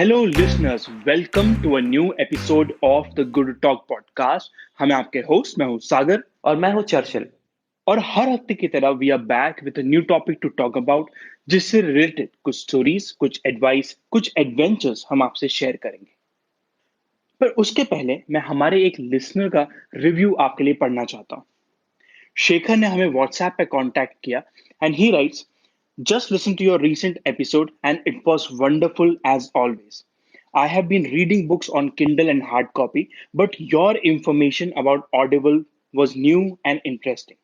Hello, listeners. Welcome to a new episode of the Good Talk podcast. हम आपके host मैं हूँ सागर और मैं हूँ चर्चिल। और हर हफ्ते की तरह we are back with a new topic to talk about जिससे रिलेटेड कुछ स्टोरीज, कुछ एडवाइस, कुछ एडवेंचर्स हम आपसे शेयर करेंगे। पर उसके पहले मैं हमारे एक लिसनर का रिव्यू आपके लिए पढ़ना चाहता हूँ। शेखर ने हमें व्हाट्सएप पे कांटेक्ट किया and he rights, just listen to your recent episode and it was wonderful as always. I have been reading books on Kindle and hard copy, but your information about Audible was new and interesting.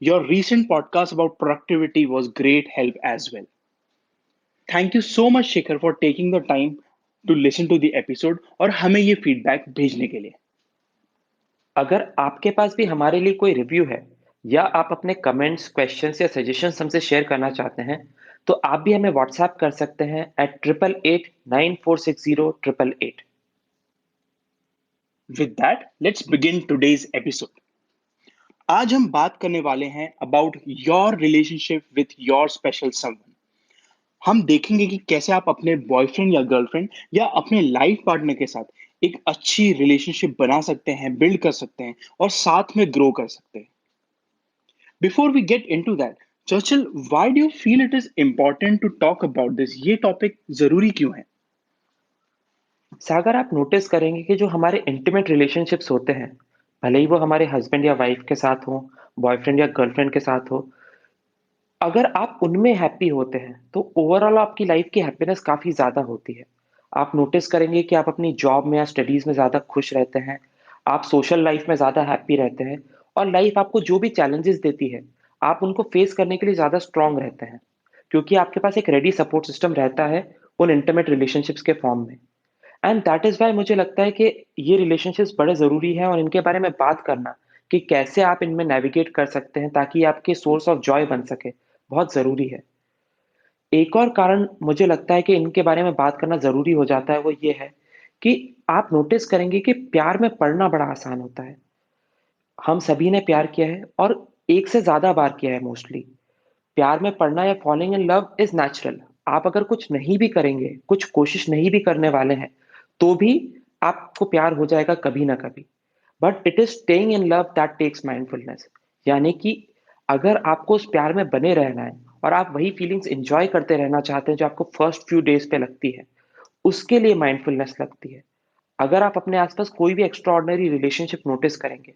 Your recent podcast about productivity was great help as well. Thank you so much, Shikhar, for taking the time to listen to the episode और हमें ये feedback भेजने के लिए। अगर आपके पास भी हमारे लिए कोई रिव्यू है या आप अपने कमेंट्स, क्वेश्चंस या सजेशंस हमसे शेयर करना चाहते हैं, तो आप भी हमें व्हाट्सएप कर सकते हैं at 8889460888। With that, let's begin today's episode. आज हम बात करने वाले हैं about your relationship with your special someone. हम देखेंगे कि कैसे आप अपने बॉयफ्रेंड या गर्लफ्रेंड या अपने लाइफ पार्टनर के साथ एक अच्छी रिलेशनशिप बना सकते हैं, बिल्ड कर सकते हैं और साथ में ग्रो कर सकते हैं। Before we get into that, Churchill, why do you feel it is important to talk about this? ये टॉपिक जरूरी क्यों है? सागर, आप नोटिस करेंगे कि जो हमारे इंटीमेट रिलेशनशिप्स होते हैं, भले ही वो हमारे हस्बैंड या वाइफ के साथ हो, बॉयफ्रेंड या गर्लफ्रेंड के साथ हो, अगर आप उनमें हैप्पी होते हैं तो ओवरऑल आपकी लाइफ की हैप्पीनेस काफ़ी ज़्यादा होती है। आप नोटिस करेंगे कि आप अपनी जॉब में या स्टडीज़ में ज़्यादा खुश रहते हैं, आप सोशल लाइफ में ज़्यादा हैप्पी रहते हैं और लाइफ आपको जो भी चैलेंजेस देती है, आप उनको फेस करने के लिए ज़्यादा स्ट्रांग रहते हैं, क्योंकि आपके पास एक रेडी सपोर्ट सिस्टम रहता है उन इंटीमेट रिलेशनशिप्स के फॉर्म में। एंड दैट इज़ व्हाई मुझे लगता है कि ये रिलेशनशिप्स बड़े ज़रूरी हैं और इनके बारे में बात करना कि कैसे आप इनमें नेविगेट कर सकते हैं ताकि ये आपके सोर्स ऑफ जॉय बन सके, बहुत ज़रूरी है। एक और कारण मुझे लगता है कि इनके बारे में बात करना ज़रूरी हो जाता है, वो ये है कि आप नोटिस करेंगे कि प्यार में पड़ना बड़ा आसान होता है। हम सभी ने प्यार किया है और एक से ज़्यादा बार किया है मोस्टली। प्यार में पड़ना या falling in love is natural. आप अगर कुछ नहीं भी करेंगे, कुछ कोशिश नहीं भी करने वाले हैं, तो भी आपको प्यार हो जाएगा कभी ना कभी। But it is staying in love that takes mindfulness. यानी कि अगर आपको उस प्यार में बने रहना है और आप वही फीलिंग्स एन्जॉय करते रहना चाहते हैं जो आपको फर्स्ट फ्यू डेज़ पे लगती है, उसके लिए माइंडफुलनेस लगती है। अगर आप अपने आसपास कोई भी एक्स्ट्राऑर्डिनरी रिलेशनशिप नोटिस करेंगे,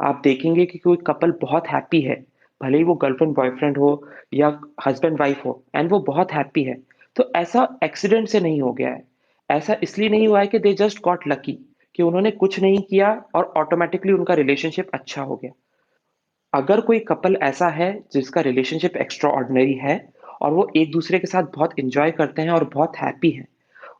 आप देखेंगे कि कोई कपल बहुत हैप्पी है, भले ही वो गर्लफ्रेंड बॉयफ्रेंड हो या हस्बैंड वाइफ हो एंड वो बहुत हैप्पी है, तो ऐसा एक्सीडेंट से नहीं हो गया है। ऐसा इसलिए नहीं हुआ है कि दे जस्ट गॉट लकी, कि उन्होंने कुछ नहीं किया और ऑटोमेटिकली उनका रिलेशनशिप अच्छा हो गया। अगर कोई कपल ऐसा है जिसका रिलेशनशिप एक्स्ट्रा ऑर्डिनरी है और वो एक दूसरे के साथ बहुत इंजॉय करते हैं और बहुत हैप्पी हैं,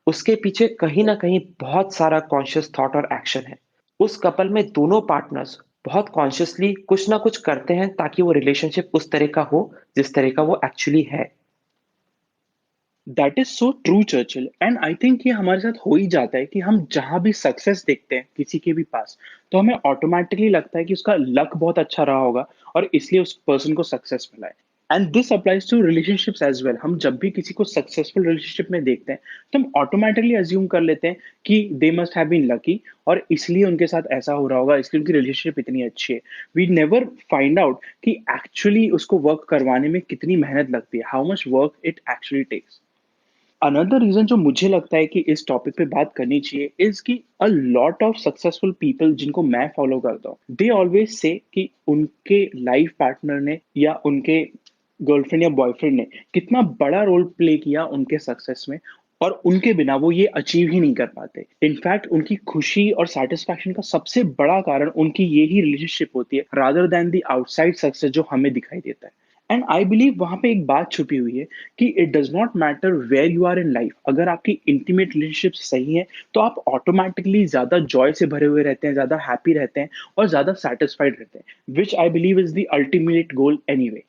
उसके पीछे कहीं ना कहीं बहुत सारा कॉन्शियस थॉट और एक्शन है। उस कपल में दोनों पार्टनर्स बहुत कॉन्शियसली कुछ ना कुछ करते हैं ताकि वो रिलेशनशिप उस तरह का हो जिस तरह का वो एक्चुअली है। That is so true, Churchill, and I think ये हमारे साथ हो ही जाता है कि हम जहां भी सक्सेस देखते हैं किसी के भी पास, तो हमें ऑटोमेटिकली लगता है कि उसका लक बहुत अच्छा रहा होगा और इसलिए उस पर्सन को सक्सेस मिला है। And this applies to relationships as well. हम जब भी किसी को सक्सेसफुल रिलेशनशिप में देखते हैं तो हम ऑटोमेटिकली अज्यूम कर लेते हैं कि they must have been lucky और इसलिए उनके साथ ऐसा हो रहा होगा, इसलिए उनकी रिलेशनशिप इतनी अच्छी है। वी नेवर फाइंड आउट कि एक्चुअली उसको वर्क करवाने में कितनी मेहनत लगती है, how much work it actually takes. Another reason जो मुझे लगता है कि इस टॉपिक पे बात करनी चाहिए इज कि अ लॉट ऑफ सक्सेसफुल पीपल जिनको मैं फॉलो करता हूँ, दे ऑलवेज से कि उनके लाइफ पार्टनर ने या उनके गर्लफ्रेंड या बॉयफ्रेंड ने कितना बड़ा रोल प्ले किया उनके सक्सेस में और उनके बिना वो ये अचीव ही नहीं कर पाते। इनफैक्ट उनकी खुशी और सेटिस्फैक्शन का सबसे बड़ा कारण उनकी यही रिलेशनशिप होती है, rather than the outside success जो हमें दिखाई देता है। एंड आई बिलीव वहां पे एक बात छुपी हुई है कि it does not matter where you are in life. अगर आपकी इंटीमेट रिलेशनशिप सही है तो आप ऑटोमेटिकली ज्यादा जॉय से भरे हुए रहते हैं, ज्यादा हैप्पी रहते हैं और ज्यादा सेटिस्फाइड रहते हैं, which I believe is the ultimate goal anyway.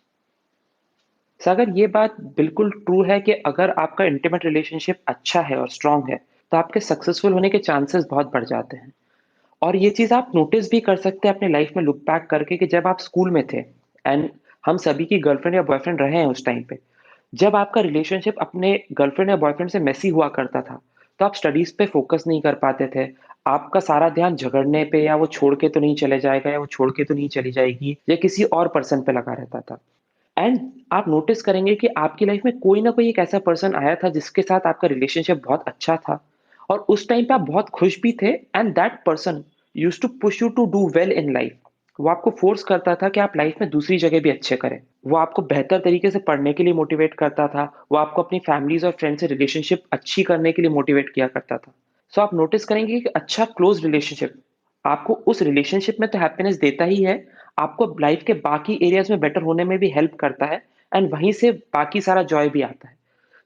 Sagar, ये बात बिल्कुल ट्रू है कि अगर आपका इंटीमेट रिलेशनशिप अच्छा है और स्ट्रांग है, तो आपके सक्सेसफुल होने के चांसेस बहुत बढ़ जाते हैं। और ये चीज़ आप नोटिस भी कर सकते हैं अपने लाइफ में लुक बैक करके कि जब आप स्कूल में थे एंड हम सभी की गर्लफ्रेंड या बॉयफ्रेंड रहे हैं उस टाइम पे, जब आपका रिलेशनशिप अपने गर्लफ्रेंड या बॉयफ्रेंड से मेसी हुआ करता था, तो आप स्टडीज पे फोकस नहीं कर पाते थे। आपका सारा ध्यान झगड़ने पे, या वो छोड़ के तो नहीं चले जाएगा, या वो छोड़ के तो नहीं चली जाएगी, या किसी और पर्सन पे लगा रहता था। एंड आप नोटिस करेंगे कि आपकी लाइफ में कोई ना कोई एक ऐसा पर्सन आया था जिसके साथ आपका रिलेशनशिप बहुत अच्छा था, और उस टाइम पे आप बहुत खुश भी थे, and that person used to push you to do well in life. वो आपको फोर्स करता था कि आप लाइफ में दूसरी जगह भी अच्छे करें। वो आपको बेहतर तरीके से पढ़ने के लिए मोटिवेट करता था। वो आपको अपनी फैमिलीज और फ्रेंड से रिलेशनशिप अच्छी करने के लिए मोटिवेट किया करता था। सो आप नोटिस करेंगे कि अच्छा क्लोज रिलेशनशिप आपको उस रिलेशनशिप में तो हैप्पीनेस देता ही है, आपको लाइफ के बाकी एरियाज में बेटर होने में भी हेल्प करता है, एंड वहीं से बाकी सारा जॉय भी आता है।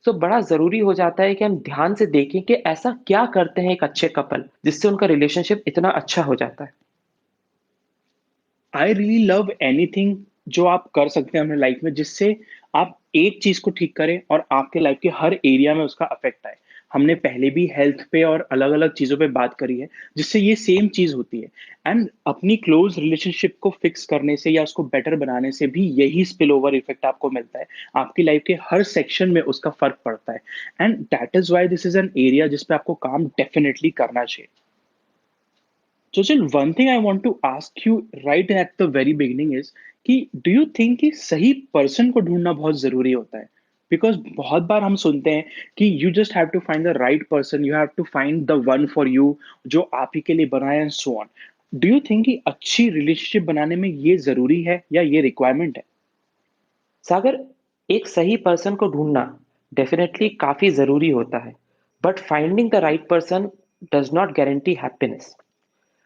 सो बड़ा जरूरी हो जाता है कि हम ध्यान से देखें कि ऐसा क्या करते हैं एक अच्छे कपल जिससे उनका रिलेशनशिप इतना अच्छा हो जाता है। आई रियली लव एनीथिंग जो आप कर सकते हैं अपने लाइफ में, जिससे आप एक चीज को ठीक करें और आपके लाइफ के हर एरिया में उसका अफेक्ट आए। हमने पहले भी हेल्थ पे और अलग अलग चीजों पे बात करी है, जिससे ये सेम चीज होती है। एंड अपनी क्लोज रिलेशनशिप को फिक्स करने से या उसको बेटर बनाने से भी यही स्पिल ओवर इफेक्ट आपको मिलता है। आपकी लाइफ के हर सेक्शन में उसका फर्क पड़ता है। And that is why this is an area जिस पे आपको काम डेफिनेटली करना चाहिए। So, Jill, one thing I want to ask you right at the very beginning is कि do you think कि सही person को ढूंढना बहुत जरूरी होता है? Because बहुत बार हम सुनते हैं कि you just have to find the right person, you have to find the one for you, जो आप ही के लिए बनाए and so on. Do you think कि अच्छी relationship बनाने में ये जरूरी है या ये requirement है? सागर, एक सही पर्सन को ढूंढना डेफिनेटली काफी जरूरी होता है, but finding the right person does not guarantee happiness.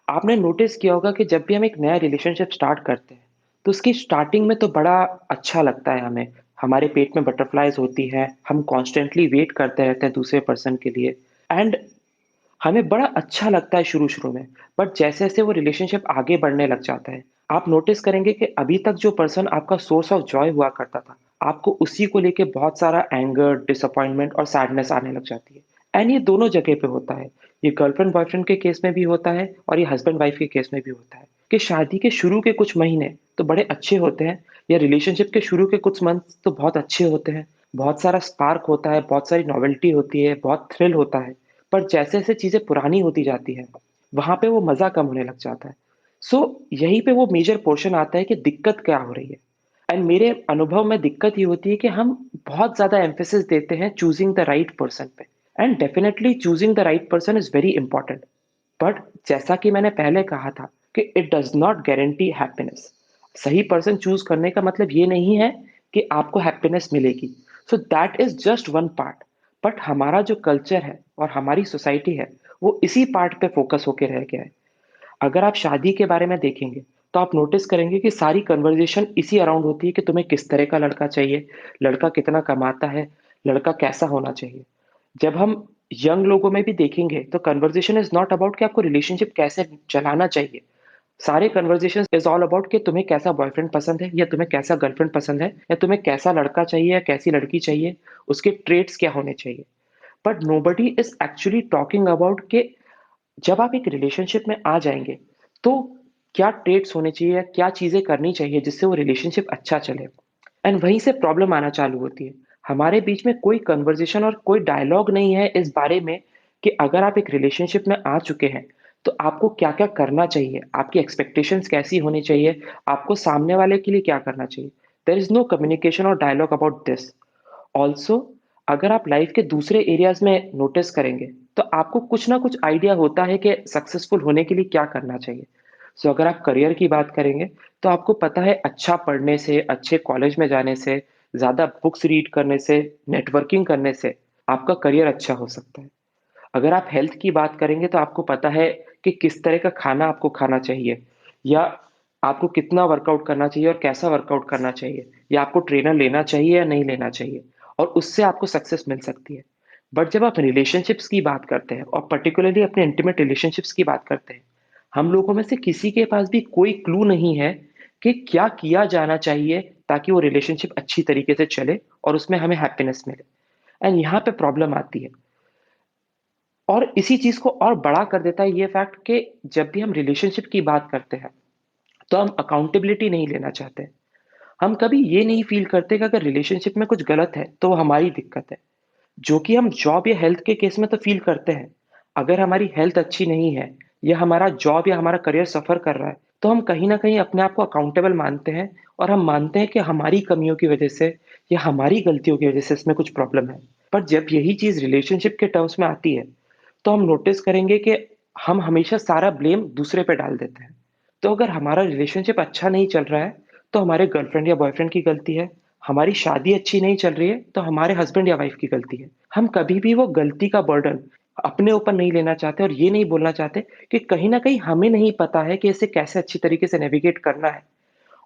आपने नोटिस किया होगा कि जब भी हम एक नया रिलेशनशिप स्टार्ट करते हैं, तो उसकी स्टार्टिंग में तो बड़ा अच्छा लगता है हमें। हमारे पेट में बटरफ्लाइज होती है, हम कॉन्स्टेंटली वेट करते रहते हैं दूसरे पर्सन के लिए, एंड हमें बड़ा अच्छा लगता है शुरू-शुरू में। बट जैसे-जैसे वो रिलेशनशिप आगे बढ़ने लग जाता है, आप नोटिस करेंगे कि अभी तक जो पर्सन आपका सोर्स ऑफ जॉय हुआ करता था, आपको उसी को लेके बहुत सारा एंगर, डिसअपॉइंटमेंट और सैडनेस आने लग जाती है। एंड ये दोनों जगह पे होता है। ये गर्लफ्रेंड बॉयफ्रेंड के केस में भी होता है, और ये हस्बैंड वाइफ के केस में भी होता है, कि शादी के शुरू के कुछ महीने तो बड़े अच्छे होते हैं, या रिलेशनशिप के शुरू के कुछ मंथ्स तो बहुत अच्छे होते हैं। बहुत सारा स्पार्क होता है, बहुत सारी नॉवेल्टी होती है, बहुत थ्रिल होता है। पर जैसे-जैसे चीज़ें पुरानी होती जाती हैं, वहाँ पे वो मज़ा कम होने लग जाता है। सो यहीं पे वो मेजर पोर्शन आता है कि दिक्कत क्या हो रही है। एंड मेरे अनुभव में दिक्कत ये होती है कि हम बहुत ज़्यादा एम्फेसिस देते हैं चूज़िंग द राइट पर्सन पे, and definitely choosing the right person is very important. But जैसा कि मैंने पहले कहा था कि it does not guarantee happiness. सही पर्सन चूज़ करने का मतलब ये नहीं है कि आपको हैप्पीनेस मिलेगी। So that is just one part. But हमारा जो कल्चर है और हमारी सोसाइटी है, वो इसी पार्ट पे फोकस होके रह गया है। अगर आप शादी के बारे में देखेंगे, तो आप नोटिस करेंगे कि सारी कन्वर्सेशन इसी अराउंड होती है कि तुम्हें किस तरह का लड़का चाहिए, लड़का कितना कमाता है, लड़का कैसा होना चाहिए। जब हम यंग लोगों में भी देखेंगे, तो कन्वर्सेशन इज़ नॉट अबाउट कि आपको रिलेशनशिप कैसे चलाना चाहिए। सारे कन्वर्सेशन इज़ ऑल अबाउट कि तुम्हें कैसा बॉयफ्रेंड पसंद है, या तुम्हें कैसा गर्लफ्रेंड पसंद है, या तुम्हें कैसा लड़का चाहिए या कैसी लड़की चाहिए, उसके ट्रेट्स क्या होने चाहिए। But nobody is actually talking about कि जब आप एक रिलेशनशिप में आ जाएँगे, तो क्या ट्रेट्स होने चाहिए, या क्या चीज़ें करनी चाहिए जिससे वो रिलेशनशिप अच्छा चले। एंड वहीं से प्रॉब्लम आना चालू होती है। हमारे बीच में कोई कन्वर्सेशन और कोई डायलॉग नहीं है इस बारे में कि अगर आप एक रिलेशनशिप में आ चुके हैं, तो आपको क्या-क्या करना चाहिए, आपकी एक्सपेक्टेशंस कैसी होनी चाहिए, आपको सामने वाले के लिए क्या करना चाहिए। देयर इज़ नो कम्युनिकेशन और डायलॉग अबाउट दिस। ऑल्सो अगर आप लाइफ के दूसरे एरियाज़ में नोटिस करेंगे, तो आपको कुछ ना कुछ आइडिया होता है कि सक्सेसफुल होने के लिए क्या करना चाहिए। सो अगर आप करियर की बात करेंगे, तो आपको पता है अच्छा पढ़ने से, अच्छे कॉलेज में जाने से, ज़्यादा बुक्स रीड करने से, नेटवर्किंग करने से आपका करियर अच्छा हो सकता है। अगर आप हेल्थ की बात करेंगे, तो आपको पता है कि किस तरह का खाना आपको खाना चाहिए, या आपको कितना वर्कआउट करना चाहिए और कैसा वर्कआउट करना चाहिए, या आपको ट्रेनर लेना चाहिए या नहीं लेना चाहिए, और उससे आपको सक्सेस मिल सकती है। बट जब आप रिलेशनशिप्स की बात करते हैं, और पर्टिकुलरली अपने इंटीमेट रिलेशनशिप्स की बात करते हैं, हम लोगों में से किसी के पास भी कोई क्लू नहीं है कि क्या किया जाना चाहिए ताकि वो रिलेशनशिप अच्छी तरीके से चले और उसमें हमें हैप्पीनेस मिले। एंड यहाँ पे प्रॉब्लम आती है। और इसी चीज़ को और बड़ा कर देता है ये फैक्ट कि जब भी हम रिलेशनशिप की बात करते हैं, तो हम अकाउंटेबिलिटी नहीं लेना चाहते। हम कभी ये नहीं फ़ील करते कि अगर रिलेशनशिप में कुछ गलत है, तो वो हमारी दिक्कत है। जो कि हम जॉब या हेल्थ के केस में तो फ़ील करते हैं। अगर हमारी हेल्थ अच्छी नहीं है या हमारा जॉब या हमारा करियर सफ़र कर रहा है, तो हम कहीं न कहीं अपने आप को अकाउंटेबल मानते हैं और हम मानते हैं कि हमारी कमियों की वज़ह से या हमारी गलतियों की वज़ह से इसमें कुछ प्रॉब्लम है। पर जब यही चीज़ रिलेशनशिप के टर्म्स में आती है, तो हम नोटिस करेंगे कि हम हमेशा सारा ब्लेम दूसरे पे डाल देते हैं। तो अगर हमारा रिलेशनशिप अच्छा नहीं चल रहा है, तो हमारे गर्लफ्रेंड या बॉयफ्रेंड की गलती है। हमारी शादी अच्छी नहीं चल रही है, तो हमारे हस्बैंड या वाइफ की गलती है। हम कभी भी वो गलती का बर्डन अपने ऊपर नहीं लेना चाहते और ये नहीं बोलना चाहते कि कहीं न कहीं हमें नहीं पता है कि इसे कैसे अच्छी तरीके से नेविगेट करना है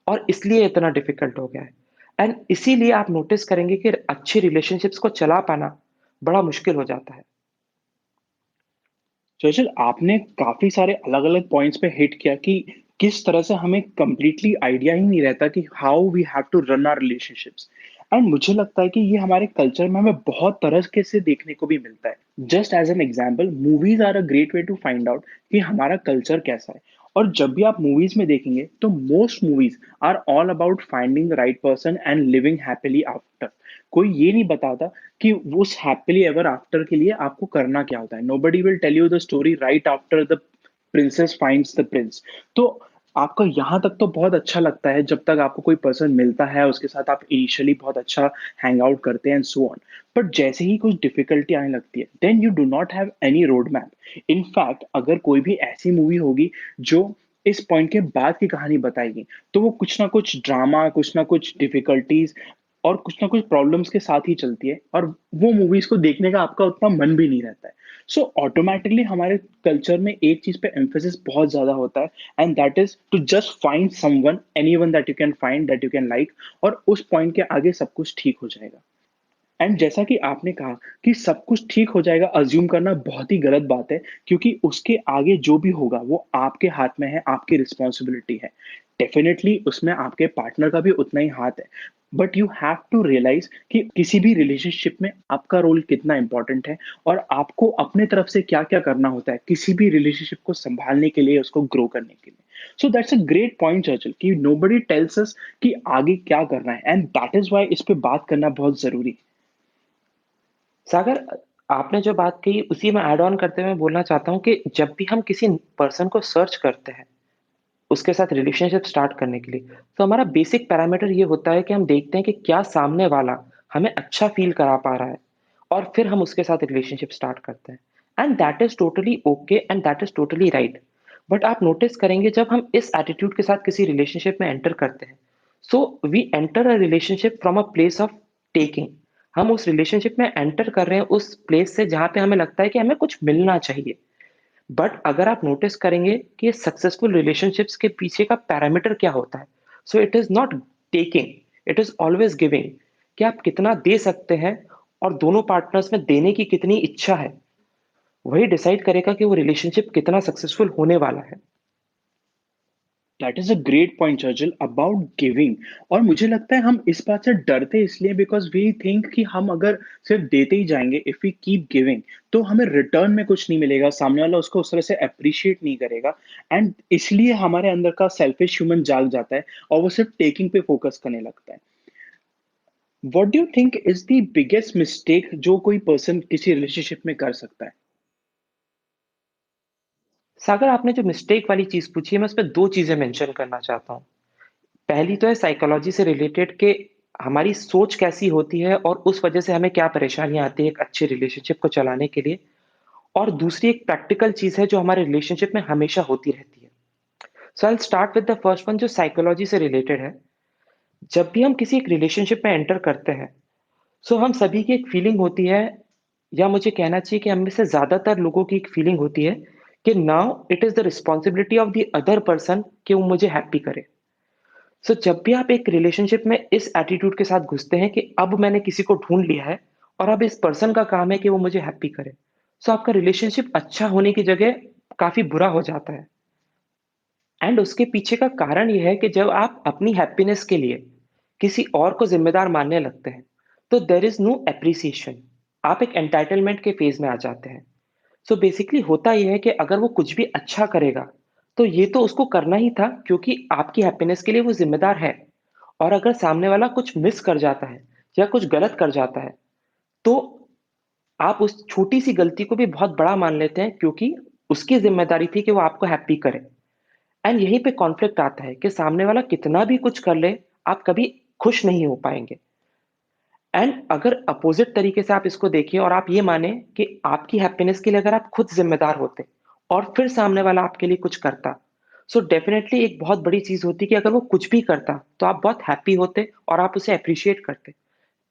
और इसलिए इतना डिफ़िकल्ट हो गया है। एंड इसीलिए आप नोटिस करेंगे कि अच्छे रिलेशनशिप्स को चला पाना बड़ा मुश्किल हो जाता है। चर्चिल, आपने काफ़ी सारे अलग-अलग पॉइंट्स पे हिट किया कि किस तरह से हमें कंप्लीटली आइडिया ही नहीं रहता कि how we have to run our relationships. And मुझे लगता है कि ये हमारे कल्चर में हमें बहुत तरह के से देखने को भी मिलता है। Just as an example, movies are a great way to find out कि हमारा कल्चर कैसा है। और जब भी आप मूवीज में देखेंगे तो most movies are all about finding the right person and living happily after. कोई ये नहीं बताता कि उस हैप्पीली एवर आफ्टर के लिए आपको करना क्या होता है। Nobody will tell you the story right after the princess finds the prince. तो आपका यहाँ तक तो बहुत अच्छा लगता है जब तक आपको कोई पर्सन मिलता है, उसके साथ आप इनिशियली बहुत अच्छा हैंग आउट करते हैं एंड सो ऑन। बट जैसे ही कुछ डिफिकल्टी आने लगती है, then you do not have any road map. In fact अगर कोई भी ऐसी मूवी होगी जो इस पॉइंट के बाद की कहानी बताएगी, तो वो कुछ ना कुछ ड्रामा, कुछ ना कुछ डिफिकल्टीज और कुछ ना कुछ प्रॉब्लम्स के साथ ही चलती है, और वो मूवीज को देखने का आपका उतना मन भी नहीं रहता है। सो ऑटोमेटिकली हमारे कल्चर में एक चीज पे एम्फोसिस बहुत ज्यादा होता है, and that is to just find someone, anyone that you can find, that you can like, और उस पॉइंट के आगे सब कुछ ठीक हो जाएगा। एंड जैसा कि आपने कहा कि सब कुछ ठीक हो जाएगा, अज्यूम करना बहुत ही गलत बात है, क्योंकि उसके आगे जो भी होगा वो आपके हाथ में है, आपकी रिस्पॉन्सिबिलिटी है। डेफिनेटली उसमें आपके पार्टनर का भी उतना ही हाथ है। But you have to realise कि किसी भी रिलेशनशिप में आपका रोल कितना इंपॉर्टेंट है, और आपको अपने तरफ से क्या क्या करना होता है किसी भी रिलेशनशिप को संभालने के लिए, उसको ग्रो करने के लिए। So that's a great point Churchill, कि नोबडी टेल्स अस कि आगे क्या करना है, एंड दैट इज वाई इस पे बात करना बहुत जरूरी है। सागर, आपने जो बात कही उसी में ऐड ऑन करते हुए मैं बोलना चाहता हूँ कि जब भी हम किसी पर्सन को सर्च करते हैं, उसके साथ रिलेशनशिप स्टार्ट करने के लिए, तो हमारा बेसिक पैरामीटर ये होता है कि हम देखते हैं कि क्या सामने वाला हमें अच्छा फ़ील करा पा रहा है और फिर हम उसके साथ रिलेशनशिप स्टार्ट करते हैं। And that is totally okay and that is totally right. But आप नोटिस करेंगे जब हम इस एटीट्यूड के साथ किसी रिलेशनशिप में एंटर करते हैं, so we enter a relationship from a place of taking. हम उस रिलेशनशिप में एंटर कर रहे हैं उस प्लेस से जहाँ पे हमें लगता है कि हमें कुछ मिलना चाहिए। बट अगर आप नोटिस करेंगे कि सक्सेसफुल रिलेशनशिप्स के पीछे का पैरामीटर क्या होता है, so it is not taking, it is always giving. कि आप कितना दे सकते हैं और दोनों पार्टनर्स में देने की कितनी इच्छा है, वही डिसाइड करेगा कि वो रिलेशनशिप कितना सक्सेसफुल होने वाला है। That is a great point Churchill, about giving. और मुझे लगता है हम इस बात से डरते इसलिए बिकॉज वी थिंक कि हम अगर सिर्फ देते ही जाएंगे, इफ वी कीप गिविंग, तो हमें रिटर्न में कुछ नहीं मिलेगा, सामने वाला उसको उस तरह से अप्रिशिएट नहीं करेगा। एंड इसलिए हमारे अंदर का सेल्फिश ह्यूमन जाग जाता है और वो सिर्फ टेकिंग पे फोकस करने लगता है। What do you think is the biggest mistake जो कोई पर्सन किसी रिलेशनशिप में कर सकता है? सागर, आपने जो मिस्टेक वाली चीज पूछी है, मैं उस पर दो चीजें मेंशन करना चाहता हूँ। पहली तो है साइकोलॉजी से रिलेटेड कि हमारी सोच कैसी होती है और उस वजह से हमें क्या परेशानियां आती है एक अच्छे रिलेशनशिप को चलाने के लिए। और दूसरी एक प्रैक्टिकल चीज है जो हमारे रिलेशनशिप में हमेशा होती रहती है। So I start with the first one जो साइकोलॉजी से रिलेटेड है। जब भी हम किसी एक रिलेशनशिप में एंटर करते हैं, सो हम सभी की एक फीलिंग होती है, या मुझे कहना चाहिए कि हम में से ज्यादातर लोगों की एक फीलिंग होती है कि now it is the responsibility of the other person कि वो मुझे हैप्पी करे। सो जब भी आप एक रिलेशनशिप में इस एटीट्यूड के साथ घुसते हैं कि अब मैंने किसी को ढूंढ लिया है और अब इस पर्सन का काम है कि वो मुझे हैप्पी करे, सो आपका रिलेशनशिप अच्छा होने की जगह काफी बुरा हो जाता है। एंड उसके पीछे का कारण ये है कि जब आप अपनी हैप्पीनेस के लिए किसी और को जिम्मेदार मानने लगते हैं, तो देर इज नो एप्रिसिएशन। आप एक एंटाइटलमेंट के फेज में आ जाते हैं। सो बेसिकली होता ये है कि अगर वो कुछ भी अच्छा करेगा, तो ये तो उसको करना ही था क्योंकि आपकी हैप्पीनेस के लिए वो जिम्मेदार है। और अगर सामने वाला कुछ मिस कर जाता है या कुछ गलत कर जाता है, तो आप उस छोटी-सी गलती को भी बहुत बड़ा मान लेते हैं, क्योंकि उसकी ज़िम्मेदारी थी कि वो आपको हैप्पी करे। एंड यहीं पे कॉन्फ्लिक्ट आता है कि सामने वाला कितना भी कुछ कर ले, आप कभी खुश नहीं हो पाएँगे। एंड अगर अपोज़िट तरीके से आप इसको देखिए और आप ये माने कि आपकी हैप्पीनेस के लिए अगर आप खुद ज़िम्मेदार होते और फिर सामने वाला आपके लिए कुछ करता, सो डेफ़िनेटली एक बहुत बड़ी चीज़ होती कि अगर वो कुछ भी करता, तो आप बहुत हैप्पी होते और आप उसे एप्रिशिएट करते।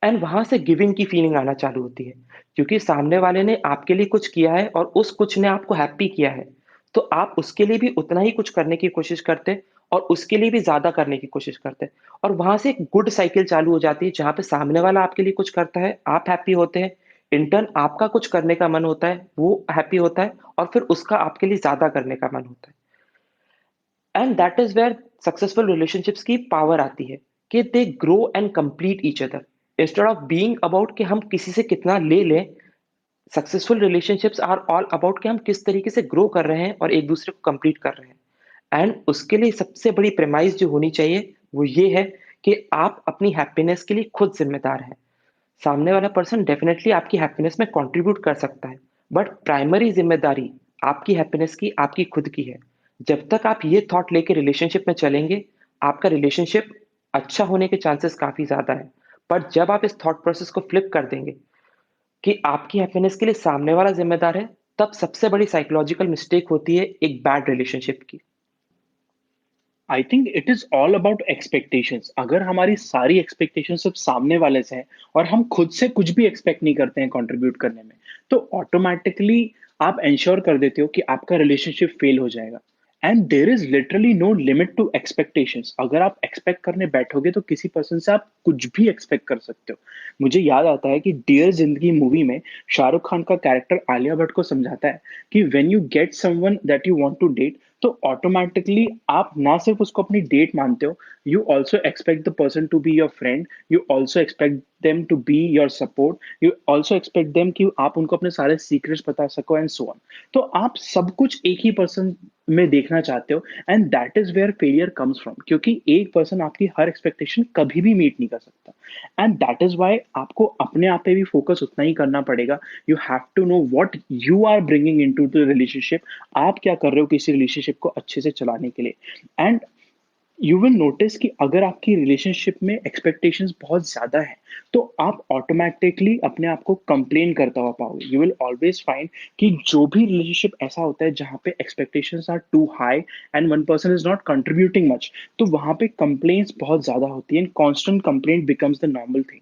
एंड वहाँ से गिविंग की फीलिंग आना चालू होती है, क्योंकि सामने वाले ने आपके लिए कुछ किया है और उस कुछ ने आपको हैप्पी किया है, तो आप उसके लिए भी उतना ही कुछ करने की कोशिश करते और उसके लिए भी ज़्यादा करने की कोशिश करते। और वहाँ से एक गुड साइकिल चालू हो जाती है, जहाँ पे सामने वाला आपके लिए कुछ करता है, आप हैप्पी होते हैं, इन टर्न आपका कुछ करने का मन होता है, वो हैप्पी होता है और फिर उसका आपके लिए ज़्यादा करने का मन होता है। And that is where successful relationships की पावर आती है कि they grow and complete each other. Instead of being about कि हम किसी से कितना ले लें, successful relationships are all about कि हम किस तरीके से ग्रो कर रहे हैं और एक दूसरे को कंप्लीट कर रहे हैं। एंड उसके लिए सबसे बड़ी प्रेमाइज जो होनी चाहिए वो ये है कि आप अपनी हैप्पीनेस के लिए खुद जिम्मेदार हैं। सामने वाला पर्सन डेफिनेटली आपकी हैप्पीनेस में कंट्रीब्यूट कर सकता है, बट प्राइमरी ज़िम्मेदारी आपकी हैप्पीनेस की, आपकी खुद की है। जब तक आप ये थॉट लेके रिलेशनशिप में चलेंगे, आपका रिलेशनशिप अच्छा होने के चांसेस काफ़ी ज़्यादा हैं। बट जब आप इस थॉट प्रोसेस को फ्लिप कर देंगे कि आपकी हैप्पीनेस के लिए सामने वाला ज़िम्मेदार है, तब सबसे बड़ी साइकोलॉजिकल मिस्टेक होती है एक बैड रिलेशनशिप की। I think it is all about expectations. अगर हमारी सारी एक्सपेक्टेशन सिर्फ सामने वाले से है और हम खुद से कुछ भी एक्सपेक्ट नहीं करते हैं कंट्रीब्यूट करने में, तो ऑटोमेटिकली आप इंश्योर कर देते हो कि आपका रिलेशनशिप फेल हो जाएगा। And there is literally no limit to expectations. अगर आप एक्सपेक्ट करने बैठोगे तो किसी पर्सन से आप कुछ भी एक्सपेक्ट कर सकते हो। मुझे याद आता है कि डियर जिंदगी मूवी में शाहरुख खान का कैरेक्टर आलिया भट्ट को समझाता है कि when you get someone that you want to date, तो ऑटोमेटिकली आप ना सिर्फ उसको अपनी डेट मानते हो, you also expect the person to be your friend, you also expect them to be your support, you also expect them कि आप उनको अपने सारे सीक्रेट्स बता सको एंड सो ऑन। तो आप सब कुछ एक ही पर्सन में देखना चाहते हो, and that is where failure comes from, क्योंकि एक पर्सन आपकी हर एक्सपेक्टेशन कभी भी मीट नहीं कर सकता। एंड दैट इज वाई आपको अपने आप पे भी फोकस उतना ही करना पड़ेगा। You have to know what you are bringing into the relationship. आप क्या कर रहे हो किसी रिलेशनशिप को अच्छे से चलाने के लिए। एंड यू विल नोटिस कि अगर आपकी रिलेशनशिप में एक्सपेक्टेशंस बहुत ज्यादा है, तो आप ऑटोमेटिकली अपने आप को कंप्लेन करता हुआ पाओगे। यू विल ऑलवेज फाइंड कि जो भी रिलेशनशिप ऐसा होता है जहाँ पे expectations are too high and one person is not contributing much, तो वहां पे कंप्लेन्स बहुत ज्यादा होती है and constant complaint becomes the normal thing.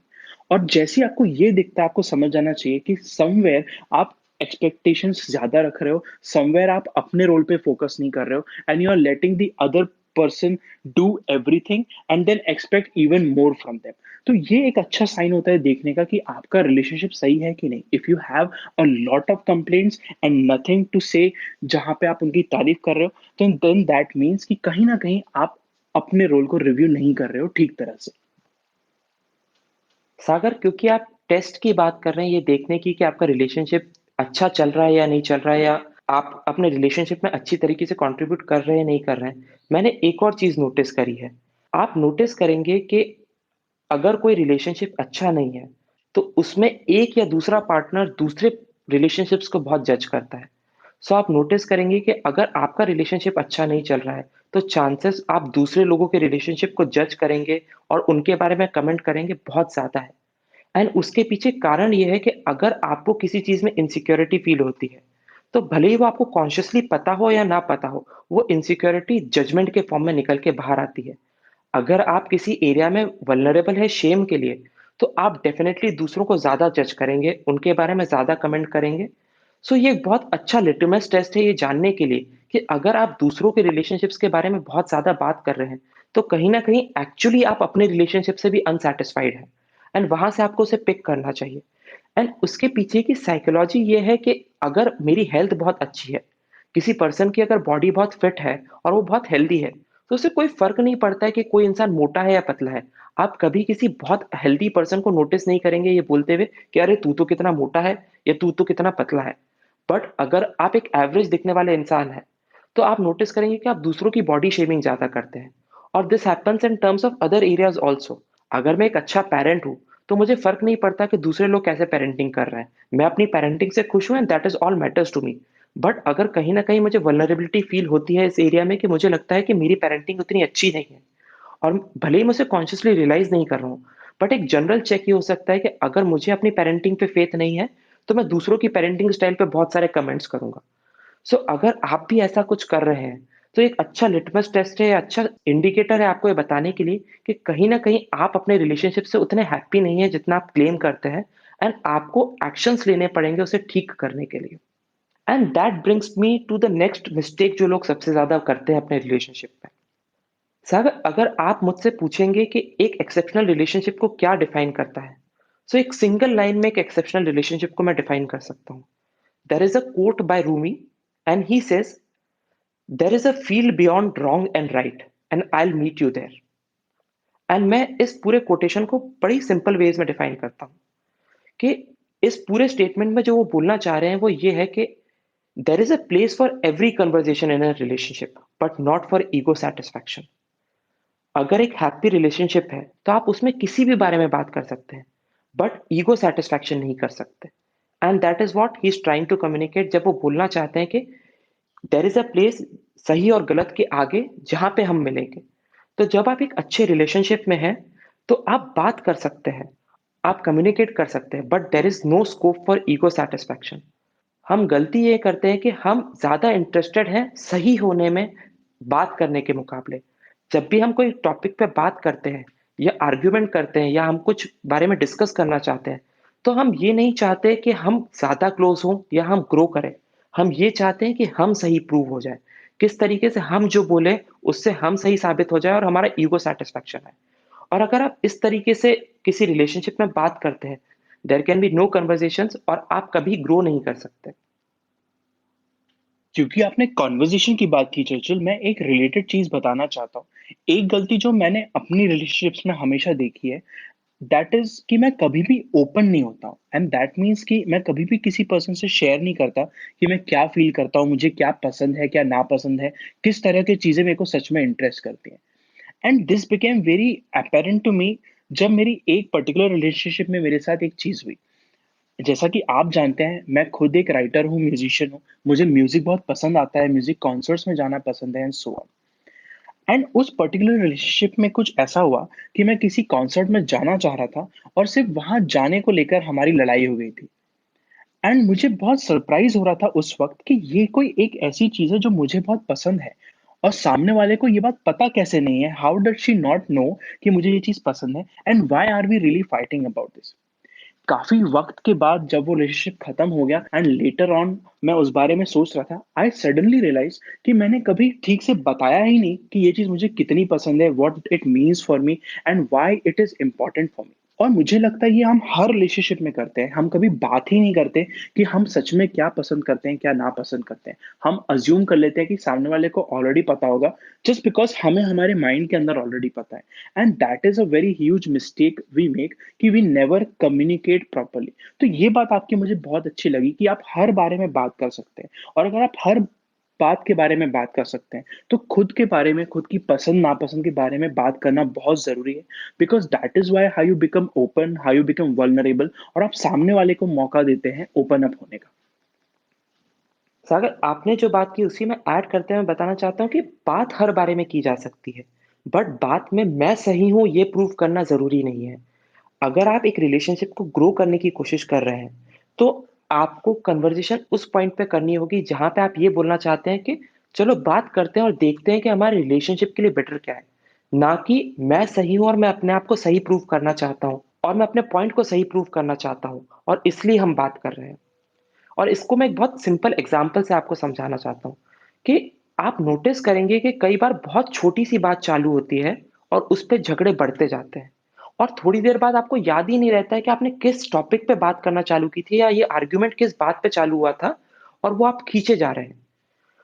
और जैसे ही आपको ये दिखता है, आपको समझ जाना चाहिए कि समवेयर आप एक्सपेक्टेशंस ज्यादा रख रहे हो, समवेयर आप अपने रोल पे फोकस नहीं कर रहे हो, and you are letting the other person do everything and then expect even more from them. तो ये एक अच्छा साइन होता है देखने का कि आपका रिलेशनशिप सही है कि नहीं। If you have a lot of complaints and nothing to say जहां पे आप उनकी तारीफ कर रहे हो, तो देन दैट मीन्स कि कहीं ना कहीं आप अपने रोल को रिव्यू नहीं कर रहे हो ठीक तरह से। सागर, क्योंकि आप टेस्ट की बात कर रहे हैं ये देखने की कि आपका रिलेशनशिप अच्छा चल रहा है या नहीं चल रहा है, या आप अपने रिलेशनशिप में अच्छी तरीके से कंट्रीब्यूट कर रहे हैं नहीं कर रहे हैं, मैंने एक और चीज़ नोटिस करी है। आप नोटिस करेंगे कि अगर कोई रिलेशनशिप अच्छा नहीं है, तो उसमें एक या दूसरा पार्टनर दूसरे रिलेशनशिप्स को बहुत जज करता है। सो आप नोटिस करेंगे कि अगर आपका रिलेशनशिप अच्छा नहीं चल रहा है, तो चांसेस आप दूसरे लोगों के रिलेशनशिप को जज करेंगे और उनके बारे में कमेंट करेंगे बहुत ज़्यादा है। एंड उसके पीछे कारण ये है कि अगर आपको किसी चीज़ में इनसिक्योरिटी फ़ील होती है, तो भले ही वो आपको कॉन्शियसली पता हो या ना पता हो, वो इनसिक्योरिटी जजमेंट के फॉर्म में निकल के बाहर आती है। अगर आप किसी एरिया में वल्नरेबल है शेम के लिए, तो आप डेफ़िनेटली दूसरों को ज़्यादा जज करेंगे, उनके बारे में ज़्यादा कमेंट करेंगे। सो ये एक बहुत अच्छा लिटमस टेस्ट है ये जानने के लिए कि अगर आप दूसरों के रिलेशनशिप्स के बारे में बहुत ज़्यादा बात कर रहे हैं, तो कहीं न कहीं एक्चुअली आप अपने रिलेशनशिप से भी अनसैटिस्फाइड हैं एंड वहाँ से आपको उसे पिक करना चाहिए। एंड उसके पीछे की साइकोलॉजी ये है कि अगर मेरी हेल्थ बहुत अच्छी है, किसी पर्सन की अगर बॉडी बहुत फिट है और वो बहुत हेल्दी है, तो उससे कोई फ़र्क नहीं पड़ता है कि कोई इंसान मोटा है या पतला है। आप कभी किसी बहुत हेल्दी पर्सन को नोटिस नहीं करेंगे ये बोलते हुए कि अरे तू तो कितना मोटा है या तू तो कितना पतला है। बट अगर आप एक एवरेज दिखने वाले इंसान हैं, तो आप नोटिस करेंगे कि आप दूसरों की बॉडी शेमिंग ज़्यादा करते हैं। और this happens in terms of other areas also. अगर मैं एक अच्छा पेरेंट हूँ तो मुझे फर्क नहीं पड़ता कि दूसरे लोग कैसे पेरेंटिंग कर रहे हैं, मैं अपनी पेरेंटिंग से खुश हूँ and that is all matters to me. But अगर कहीं ना कहीं मुझे वल्नरेबिलिटी फील होती है इस एरिया में कि मुझे लगता है कि मेरी पेरेंटिंग उतनी अच्छी नहीं है, और भले ही मुझे कॉन्शियसली रियलाइज नहीं कर रहा हूँ, बट एक जनरल चेक ये हो सकता है कि अगर मुझे अपनी पेरेंटिंग पे फेथ नहीं है तो मैं दूसरों की पेरेंटिंग स्टाइल पे बहुत सारे कमेंट्स करूंगा। सो अगर आप भी ऐसा कुछ कर रहे हैं तो एक अच्छा लिटमस टेस्ट है या अच्छा इंडिकेटर है आपको ये बताने के लिए कि कहीं ना कहीं आप अपने रिलेशनशिप से उतने हैप्पी नहीं है जितना आप क्लेम करते हैं, एंड आपको एक्शंस लेने पड़ेंगे उसे ठीक करने के लिए। And that brings me to the next mistake जो लोग सबसे ज्यादा करते हैं अपने रिलेशनशिप में। सर अगर आप मुझसे पूछेंगे कि एक एक्सेप्शनल रिलेशनशिप को क्या डिफाइन करता है, सो एक सिंगल लाइन में एक एक्सेप्शनल रिलेशनशिप को मैं डिफाइन कर सकता हूँ। There is a quote by Rumi and he says, there is a field beyond wrong and right and I will meet you there. And मैं इस पूरे कोटेशन को बड़ी सिंपल वेज में डिफाइन करता हूँ कि इस पूरे स्टेटमेंट में जो वो बोलना चाह रहे हैं वो ये है कि there is a place for every conversation in a relationship but not for ego satisfaction. अगर एक हैप्पी रिलेशनशिप है तो आप उसमें किसी भी बारे में बात कर सकते हैं, बट ईगो सेटिस्फैक्शन नहीं कर सकते। And that is what he is trying to communicate जब वो बोलना चाहते हैं कि देर इज अ प्लेस सही और गलत के आगे जहां पे हम मिलेंगे। तो जब आप एक अच्छे रिलेशनशिप में हैं तो आप बात कर सकते हैं, आप कम्युनिकेट कर सकते हैं, but there is no scope for ego satisfaction. हम गलती ये करते हैं कि हम ज़्यादा इंटरेस्टेड हैं सही होने में बात करने के मुकाबले। जब भी हम कोई टॉपिक पे बात करते हैं या आर्ग्यूमेंट करते हैं या हम कुछ बारे में डिस्कस करना चाहते हैं, तो हम ये नहीं चाहते कि हम ज़्यादा क्लोज हों या हम ग्रो करें। हम ये चाहते हैं कि हम सही प्रूव हो जाए। किस तरीके से हम जो बोले उससे हम सही साबित हो जाए और हमारा ईगो सेटिस्फैक्शन है। और अगर आप इस तरीके से किसी रिलेशनशिप में बात करते हैं, there can be no conversations और आप कभी ग्रो नहीं कर सकते। क्योंकि आपने कन्वर्सेशन की बात की चर्चिल, मैं एक रिलेटेड चीज़ बताना चाहता हूँ। एक गलती जो मैंने अपनी रिलेशनशिप्स में हमेशा देखी है, दैट इज़ कि मैं कभी भी ओपन नहीं होता हूँ एंड दैट मीन्स कि मैं कभी भी किसी पर्सन से शेयर नहीं करता कि मैं क्या फ़ील करता हूँ, मुझे क्या पसंद है, क्या नापसंद है, किस तरह की चीज़ें मेरे को सच में इंटरेस्ट करती हैं। And this became very apparent to me जब मेरी एक पर्टिकुलर रिलेशनशिप में मेरे साथ एक चीज़ हुई। जैसा कि आप जानते हैं, मैं खुद एक राइटर हूँ, म्यूज़िशियन हूँ। मुझे म्यूज़िक बहुत पसंद आता है, म्यूज़िक कॉन्सर्ट्स में जाना पसंद है एंड सो ऑन। एंड उस पर्टिकुलर रिलेशनशिप में कुछ ऐसा हुआ कि मैं किसी कॉन्सर्ट में जाना चाह रहा था और सिर्फ़ वहाँ जाने को लेकर हमारी लड़ाई हो गई थी। एंड मुझे बहुत सरप्राइज़ हो रहा था उस वक़्त कि ये कोई एक ऐसी चीज़ है जो मुझे बहुत पसंद है और सामने वाले को ये बात पता कैसे नहीं है? How does she not know कि मुझे ये चीज़ पसंद है and why are we really fighting about this? काफ़ी वक़्त के बाद जब वो रिलेशनशिप खत्म हो गया एंड लेटर ऑन मैं उस बारे में सोच रहा था, आई सडनली रियलाइज़ कि मैंने कभी ठीक से बताया ही नहीं कि ये चीज़ मुझे कितनी पसंद है, what it means for me and why it is important for me. और मुझे लगता है ये हम हर रिलेशनशिप में करते हैं। हम कभी बात ही नहीं करते कि हम सच में क्या पसंद करते हैं, क्या नापसंद करते हैं। हम अज़्यूम कर लेते हैं कि सामने वाले को ऑलरेडी पता होगा, जस्ट बिकॉज़ हमें हमारे माइंड के अंदर ऑलरेडी पता है। And that is a very huge mistake we make कि वी नेवर कम्युनिकेट प्रॉपर्ली। तो ये बात आपकी मुझे बहुत अच्छी लगी कि आप हर बारे में बात कर सकते हैं और अगर आप हर बात के बारे में बात कर सकते हैं, तो खुद के बारे में, खुद की पसंद-नापसंद के बारे में बात करना बहुत ज़रूरी है। Because that is why how you become open, how you become vulnerable और आप सामने वाले को मौका देते हैं ओपन अप होने का। सागर आपने जो बात की उसी में ऐड करते हुए मैं बताना चाहता हूँ कि बात हर बारे में की जा सकती है, बट बात में मैं सही हूँ ये प्रूव करना ज़रूरी नहीं है। अगर आप एक रिलेशनशिप को ग्रो करने की कोशिश कर रहे हैं, तो आपको कन्वर्सेशन उस पॉइंट पे करनी होगी जहाँ पे आप ये बोलना चाहते हैं कि चलो बात करते हैं और देखते हैं कि हमारे रिलेशनशिप के लिए बेटर क्या है। ना कि मैं सही हूँ और मैं अपने आप को सही प्रूव करना चाहता हूँ और मैं अपने पॉइंट को सही प्रूव करना चाहता हूँ और इसलिए हम बात कर रहे हैं। और इसको मैं एक बहुत सिंपल एग्जांपल से आपको समझाना चाहता हूँ कि आप नोटिस करेंगे कि कई बार बहुत छोटी-सी बात चालू होती है और उस पे झगड़े बढ़ते जाते हैं। और थोड़ी देर बाद आपको याद ही नहीं रहता है कि आपने किस टॉपिक पे बात करना चालू की थी या ये आर्गुमेंट किस बात पे चालू हुआ था और वो आप खींचे जा रहे हैं।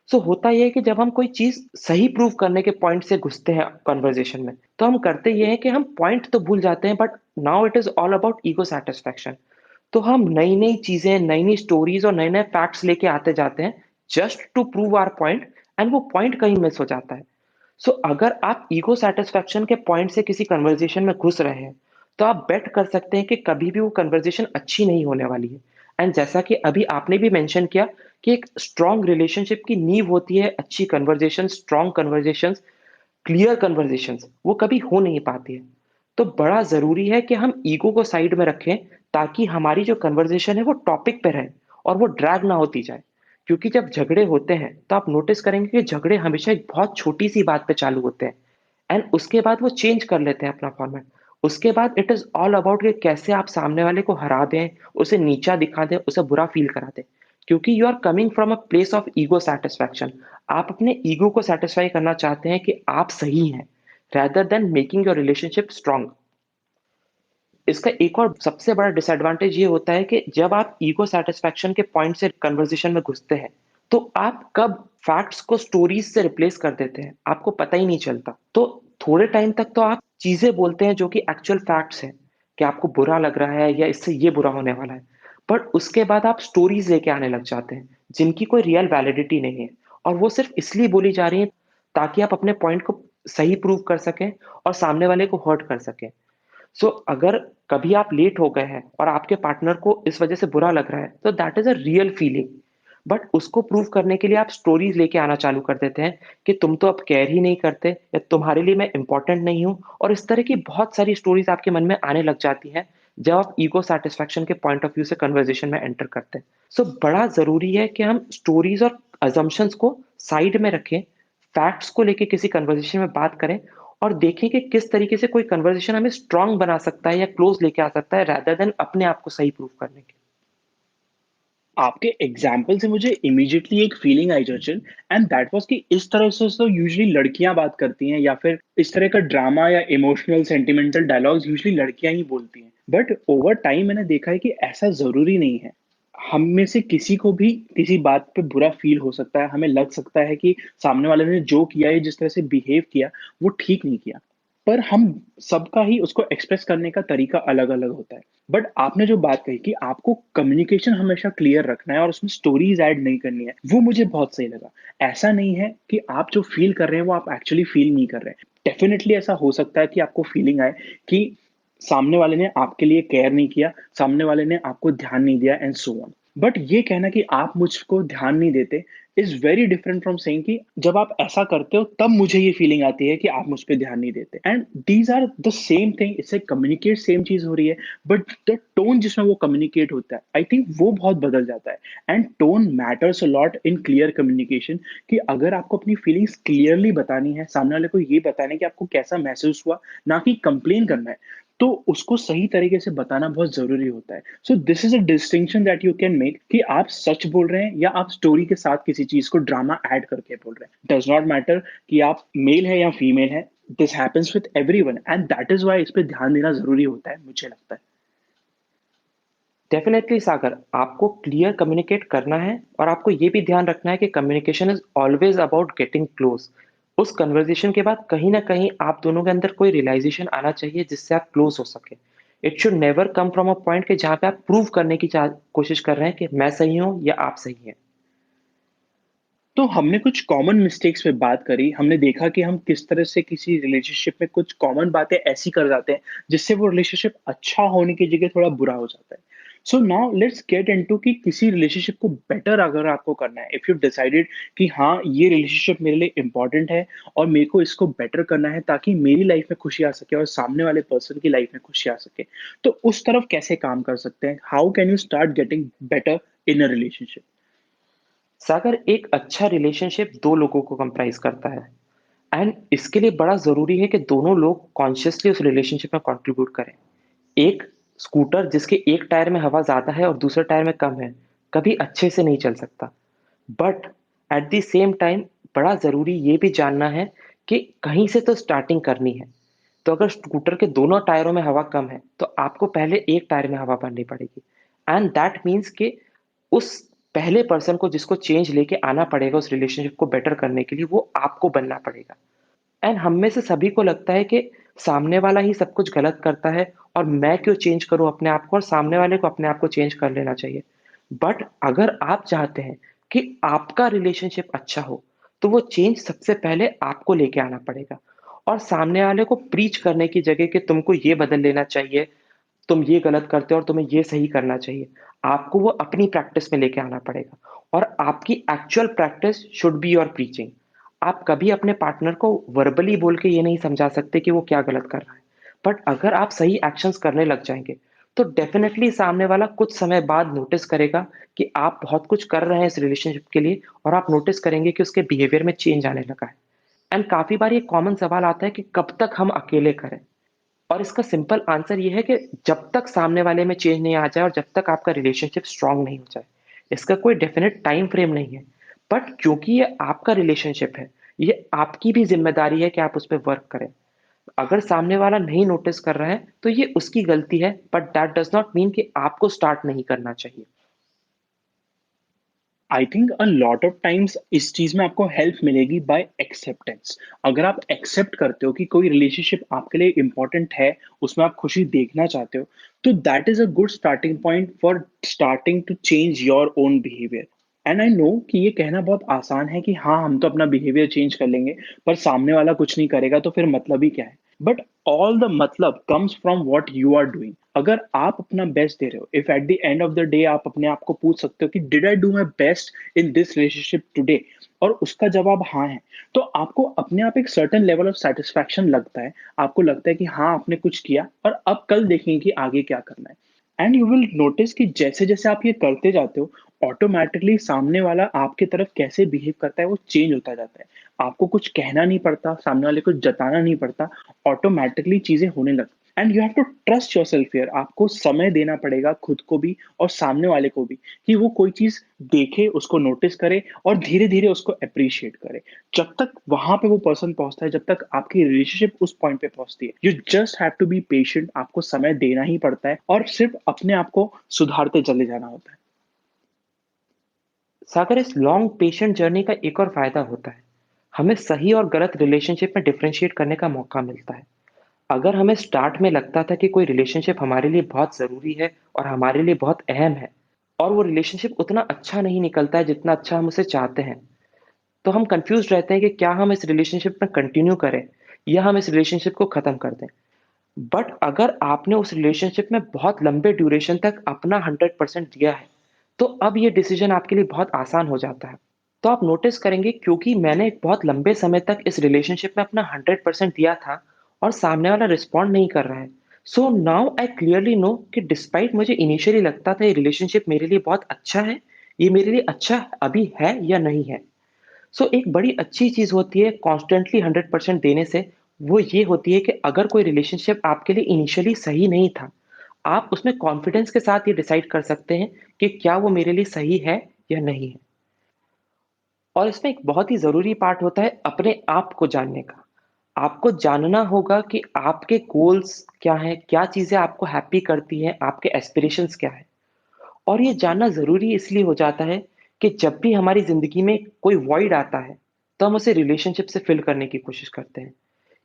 सो होता ये है कि जब हम कोई चीज़ सही प्रूव करने के पॉइंट से घुसते हैं कन्वर्सेशन में, तो हम करते ये हैं कि हम पॉइंट तो भूल जाते हैं but now it is all about ego satisfaction. तो हम नई-नई चीज़ें, नई-नई स्टोरीज़ और नए-नए फैक्ट्स लेके आते जाते हैं just to prove our point, and वो पॉइंट कहीं मिस हो जाता है। सो अगर आप ईगो सैटिस्फैक्शन के पॉइंट से किसी कन्वर्सेशन में घुस रहे हैं, तो आप बेट कर सकते हैं कि कभी भी वो कन्वर्सेशन अच्छी नहीं होने वाली है। एंड जैसा कि अभी आपने भी मेंशन किया कि एक स्ट्रॉन्ग रिलेशनशिप की नींव होती है अच्छी conversation, strong conversations, clear conversations, वो कभी हो नहीं पाती है। तो बड़ा ज़रूरी है कि हम ईगो को साइड में रखें, ताकि हमारी जो कन्वर्सेशन है वो टॉपिक पे रहे और वो ड्रैग ना होती जाए। क्योंकि जब झगड़े होते हैं, तो आप नोटिस करेंगे कि झगड़े हमेशा एक बहुत छोटी-सी बात पे चालू होते हैं एंड उसके बाद वो चेंज कर लेते हैं अपना फॉर्मेट। उसके बाद इट इज़ ऑल अबाउट कि कैसे आप सामने वाले को हरा दें, उसे नीचा दिखा दें, उसे बुरा फ़ील करा दें। क्योंकि you are coming from a place of ego satisfaction. आप अपने ईगो को सैटिस्फाई करना चाहते हैं कि आप सही हैं, rather than making your relationship strong. इसका एक और सबसे बड़ा डिसएडवांटेज ये होता है कि जब आप ईगो सैटिस्फैक्शन के पॉइंट से कन्वर्सेशन में घुसते हैं, तो आप कब फैक्ट्स को स्टोरीज से रिप्लेस कर देते हैं, आपको पता ही नहीं चलता। तो थोड़े टाइम तक तो आप चीजें बोलते हैं जो कि एक्चुअल फैक्ट्स हैं, कि आपको बुरा लग रहा है या इससे ये बुरा होने वाला है। बट उसके बाद आप स्टोरीज लेके आने लग जाते हैं, जिनकी कोई रियल वैलिडिटी नहीं है, और वो सिर्फ इसलिए बोली जा रही है ताकि आप अपने पॉइंट को सही प्रूव कर सकें और सामने वाले को हर्ट कर सकें। अगर कभी आप लेट हो गए हैं और आपके पार्टनर को इस वजह से बुरा लग रहा है, तो that is a real feeling. But उसको प्रूव करने के लिए आप स्टोरीज लेके आना चालू कर देते हैं कि तुम तो अब केयर ही नहीं करते, या तुम्हारे लिए मैं इंपॉर्टेंट नहीं हूं, और इस तरह की बहुत सारी स्टोरीज आपके मन में आने लग जाती हैं जब आप ईगो सेटिस्फेक्शन के पॉइंट ऑफ व्यू से कन्वर्जेशन में एंटर करते हैं। बड़ा जरूरी है कि हम स्टोरीज और अजम्पशंस को साइड में रखें, फैक्ट्स को लेके किसी कन्वर्सेशन में बात करें, और देखें कि किस तरीके से कोई कन्वर्सेशन हमें स्ट्रांग बना सकता है या क्लोज लेके आ सकता है, rather देन अपने आप को सही प्रूव करने के। आपके एग्जाम्पल से मुझे इमीडिएटली एक feeling I Churchill, and that was कि इस तरह से तो यूजुअली लड़कियां बात करती हैं, या फिर इस तरह का ड्रामा या इमोशनल सेंटिमेंटल डायलॉग्स यूजुअली लड़कियां ही बोलती हैं। बट ओवर टाइम मैंने देखा है कि ऐसा जरूरी नहीं है। हम में से किसी को भी किसी बात पे बुरा फील हो सकता है, हमें लग सकता है कि सामने वाले ने जो किया है, जिस तरह से बिहेव किया, वो ठीक नहीं किया। पर हम सबका ही उसको एक्सप्रेस करने का तरीका अलग अलग होता है। बट आपने जो बात कही कि आपको कम्युनिकेशन हमेशा क्लियर रखना है और उसमें स्टोरीज ऐड नहीं करनी है, वो मुझे बहुत सही लगा। ऐसा नहीं है कि आप जो फील कर रहे हैं वो आप एक्चुअली फील नहीं कर रहे हैं। डेफिनेटली ऐसा हो सकता है कि आपको फीलिंग आए कि सामने वाले ने आपके लिए केयर नहीं किया, सामने वाले ने आपको ध्यान नहीं दिया, एंड सो ऑन। बट ये कहना कि आप मुझको ध्यान नहीं देते is very different from saying कि जब आप ऐसा करते हो तब मुझे ये फीलिंग आती है कि आप मुझ पे ध्यान नहीं देते। And these are the same thing, इससे कम्युनिकेट सेम चीज हो रही है, बट द टोन जिसमें वो कम्युनिकेट होता है, आई थिंक वो बहुत बदल जाता है। And tone matters a lot in clear communication, कि अगर आपको अपनी फीलिंग्स क्लियरली बतानी है, सामने वाले को ये बताना है कि आपको कैसा महसूस हुआ, ना कि कंप्लेन करना है, तो उसको सही तरीके से बताना बहुत जरूरी होता है। So this is a distinction that you can make, कि आप सच बोल रहे हैं या आप स्टोरी के साथ किसी चीज को ड्रामा ऐड करके बोल रहे हैं। डज नॉट मैटर कि आप मेल है या फीमेल है, this happens with everyone, and that is why इस पे ध्यान देना जरूरी होता है, मुझे लगता है। डेफिनेटली सागर, आपको क्लियर कम्युनिकेट करना है, और आपको ये भी ध्यान रखना है कि communication is always about getting close. उस कन्वर्सेशन के बाद कहीं ना कहीं आप दोनों के अंदर कोई रियलाइजेशन आना चाहिए जिससे आप क्लोज हो सके। It should never come from a point कि जहाँ पे आप प्रूव करने की कोशिश कर रहे हैं कि मैं सही हूँ या आप सही हैं। तो हमने कुछ कॉमन मिस्टेक्स पे बात करी, हमने देखा कि हम किस तरह से किसी रिलेशनशिप में कुछ कॉमन बातें ऐसी कर जाते हैं जिससे वो रिलेशनशिप अच्छा होने की जगह थोड़ा बुरा हो जाता है। So now let's get into कि किसी रिलेशनशिप को बेटर अगर आपको करना है, इफ यू डिसाइडेड कि हाँ ये रिलेशनशिप मेरे लिए इंपॉर्टेंट है और मेरे को इसको बेटर करना है ताकि मेरी लाइफ में खुशी आ सके और सामने वाले पर्सन की लाइफ में खुशी आ सके, तो उस तरफ कैसे काम कर सकते हैं? How can you start getting better in a relationship? Sagar, एक अच्छा रिलेशनशिप दो लोगों को कंप्राइज करता है, एंड इसके लिए बड़ा जरूरी है कि दोनों लोग कॉन्शियसली उस रिलेशनशिप में कंट्रीब्यूट करें। एक स्कूटर जिसके एक टायर में हवा ज्यादा है और दूसरे टायर में कम है, कभी अच्छे से नहीं चल सकता। But at the same time बड़ा जरूरी ये भी जानना है कि कहीं से तो स्टार्टिंग करनी है। तो अगर स्कूटर के दोनों टायरों में हवा कम है, तो आपको पहले एक टायर में हवा भरनी पड़ेगी। एंड दैट मीन्स कि उस पहले पर्सन को जिसको चेंज लेके आना पड़ेगा उस रिलेशनशिप को बेटर करने के लिए, वो आपको बनना पड़ेगा। एंड हम में से सभी को लगता है कि सामने वाला ही सब कुछ गलत करता है, और मैं क्यों चेंज करूं अपने आप को, और सामने वाले को अपने आप को चेंज कर लेना चाहिए। बट अगर आप चाहते हैं कि आपका रिलेशनशिप अच्छा हो, तो वो चेंज सबसे पहले आपको लेके आना पड़ेगा। और सामने वाले को प्रीच करने की जगह कि तुमको ये बदल लेना चाहिए, तुम ये गलत करते हो और तुम्हें ये सही करना चाहिए, आपको वो अपनी प्रैक्टिस में लेके आना पड़ेगा। और आपकी actual practice should be your preaching. आप कभी अपने पार्टनर को वर्बली बोल के ये नहीं समझा सकते कि वो क्या गलत कर रहा है, बट अगर आप सही एक्शंस करने लग जाएंगे तो डेफिनेटली सामने वाला कुछ समय बाद नोटिस करेगा कि आप बहुत कुछ कर रहे हैं इस रिलेशनशिप के लिए, और आप नोटिस करेंगे कि उसके बिहेवियर में चेंज आने लगा है। एंड काफी बार ये कॉमन सवाल आता है कि कब तक हम अकेले करें, और इसका सिंपल आंसर ये है कि जब तक सामने वाले में चेंज नहीं आ जाए और जब तक आपका रिलेशनशिप स्ट्रांग नहीं हो जाए। इसका कोई डेफिनेट टाइम फ्रेम नहीं है, बट क्योंकि ये आपका रिलेशनशिप है, ये आपकी भी जिम्मेदारी है कि आप उस पर वर्क करें। अगर सामने वाला नहीं नोटिस कर रहा है तो ये उसकी गलती है, but that does not mean कि आपको स्टार्ट नहीं करना चाहिए। I think a lot of times इस चीज में आपको हेल्प मिलेगी बाय एक्सेप्टेंस। अगर आप एक्सेप्ट करते हो कि कोई रिलेशनशिप आपके लिए इंपॉर्टेंट है, उसमें आप खुशी देखना चाहते हो, तो that is a good starting point for starting to change your own behaviour. And I know कि ये कहना बहुत आसान है कि हाँ हम तो अपना बिहेवियर चेंज कर लेंगे, पर सामने वाला कुछ नहीं करेगा तो फिर मतलब ही क्या है। बट ऑल द मतलब comes from what you are doing. अगर आप अपना बेस्ट दे रहे हो, if at the end of the day आप अपने आप को पूछ सकते हो कि did I do my best in this relationship today, और उसका जवाब हाँ है, तो आपको अपने आप एक सर्टेन लेवल ऑफ सेटिस्फैक्शन लगता है। आपको लगता है कि हाँ आपने कुछ किया और अब कल देखेंगे कि आगे क्या करना है। एंड यू विल नोटिस कि जैसे जैसे आप ये करते जाते हो, ऑटोमेटिकली सामने वाला आपके तरफ कैसे बिहेव करता है वो चेंज होता जाता है। आपको कुछ कहना नहीं पड़ता, सामने वाले को जताना नहीं पड़ता, ऑटोमेटिकली चीजें होने लगती। And you have to trust yourself here. आपको समय देना पड़ेगा खुद को भी और सामने वाले को भी, कि वो कोई चीज देखे, उसको नोटिस करे और धीरे धीरे उसको अप्रिशिएट करे। जब तक वहां पे वो पर्सन पहुंचता है, जब तक आपकी रिलेशनशिप उस पॉइंट पे पहुंचती है, you just have to be patient. आपको समय देना ही पड़ता है और सिर्फ अपने आप को सुधारते चले जाना होता है। सागर, इस लॉन्ग पेशेंट जर्नी का एक और फायदा होता है, हमें सही और गलत रिलेशनशिप में डिफरेंशिएट करने का मौका मिलता है। अगर हमें स्टार्ट में लगता था कि कोई रिलेशनशिप हमारे लिए बहुत ज़रूरी है और हमारे लिए बहुत अहम है, और वो रिलेशनशिप उतना अच्छा नहीं निकलता है जितना अच्छा हम उसे चाहते हैं, तो हम कंफ्यूज रहते हैं कि क्या हम इस रिलेशनशिप में कंटिन्यू करें या हम इस रिलेशनशिप को ख़त्म कर दें। बट अगर आपने उस रिलेशनशिप में बहुत लंबे ड्यूरेशन तक अपना 100% दिया है, तो अब ये डिसीजन आपके लिए बहुत आसान हो जाता है। तो आप नोटिस करेंगे, क्योंकि मैंने एक बहुत लंबे समय तक इस रिलेशनशिप में अपना 100% दिया था और सामने वाला रिस्पॉन्ड नहीं कर रहा है, so now I clearly know कि डिस्पाइट मुझे इनिशियली लगता था ये रिलेशनशिप मेरे लिए बहुत अच्छा है, ये मेरे लिए अच्छा अभी है या नहीं है। एक बड़ी अच्छी चीज़ होती है कॉन्स्टेंटली 100% देने से, वो ये होती है कि अगर कोई रिलेशनशिप आपके लिए इनिशियली सही नहीं था, आप उसमें कॉन्फिडेंस के साथ ये डिसाइड कर सकते हैं कि क्या वो मेरे लिए सही है या नहीं है। और इसमें एक बहुत ही ज़रूरी पार्ट होता है अपने आप को जानने का। आपको जानना होगा कि आपके गोल्स क्या हैं, क्या चीज़ें आपको हैप्पी करती हैं, आपके एस्पिरेशंस क्या हैं। और ये जानना ज़रूरी इसलिए हो जाता है कि जब भी हमारी ज़िंदगी में कोई वॉइड आता है, तो हम उसे रिलेशनशिप से फ़िल करने की कोशिश करते हैं।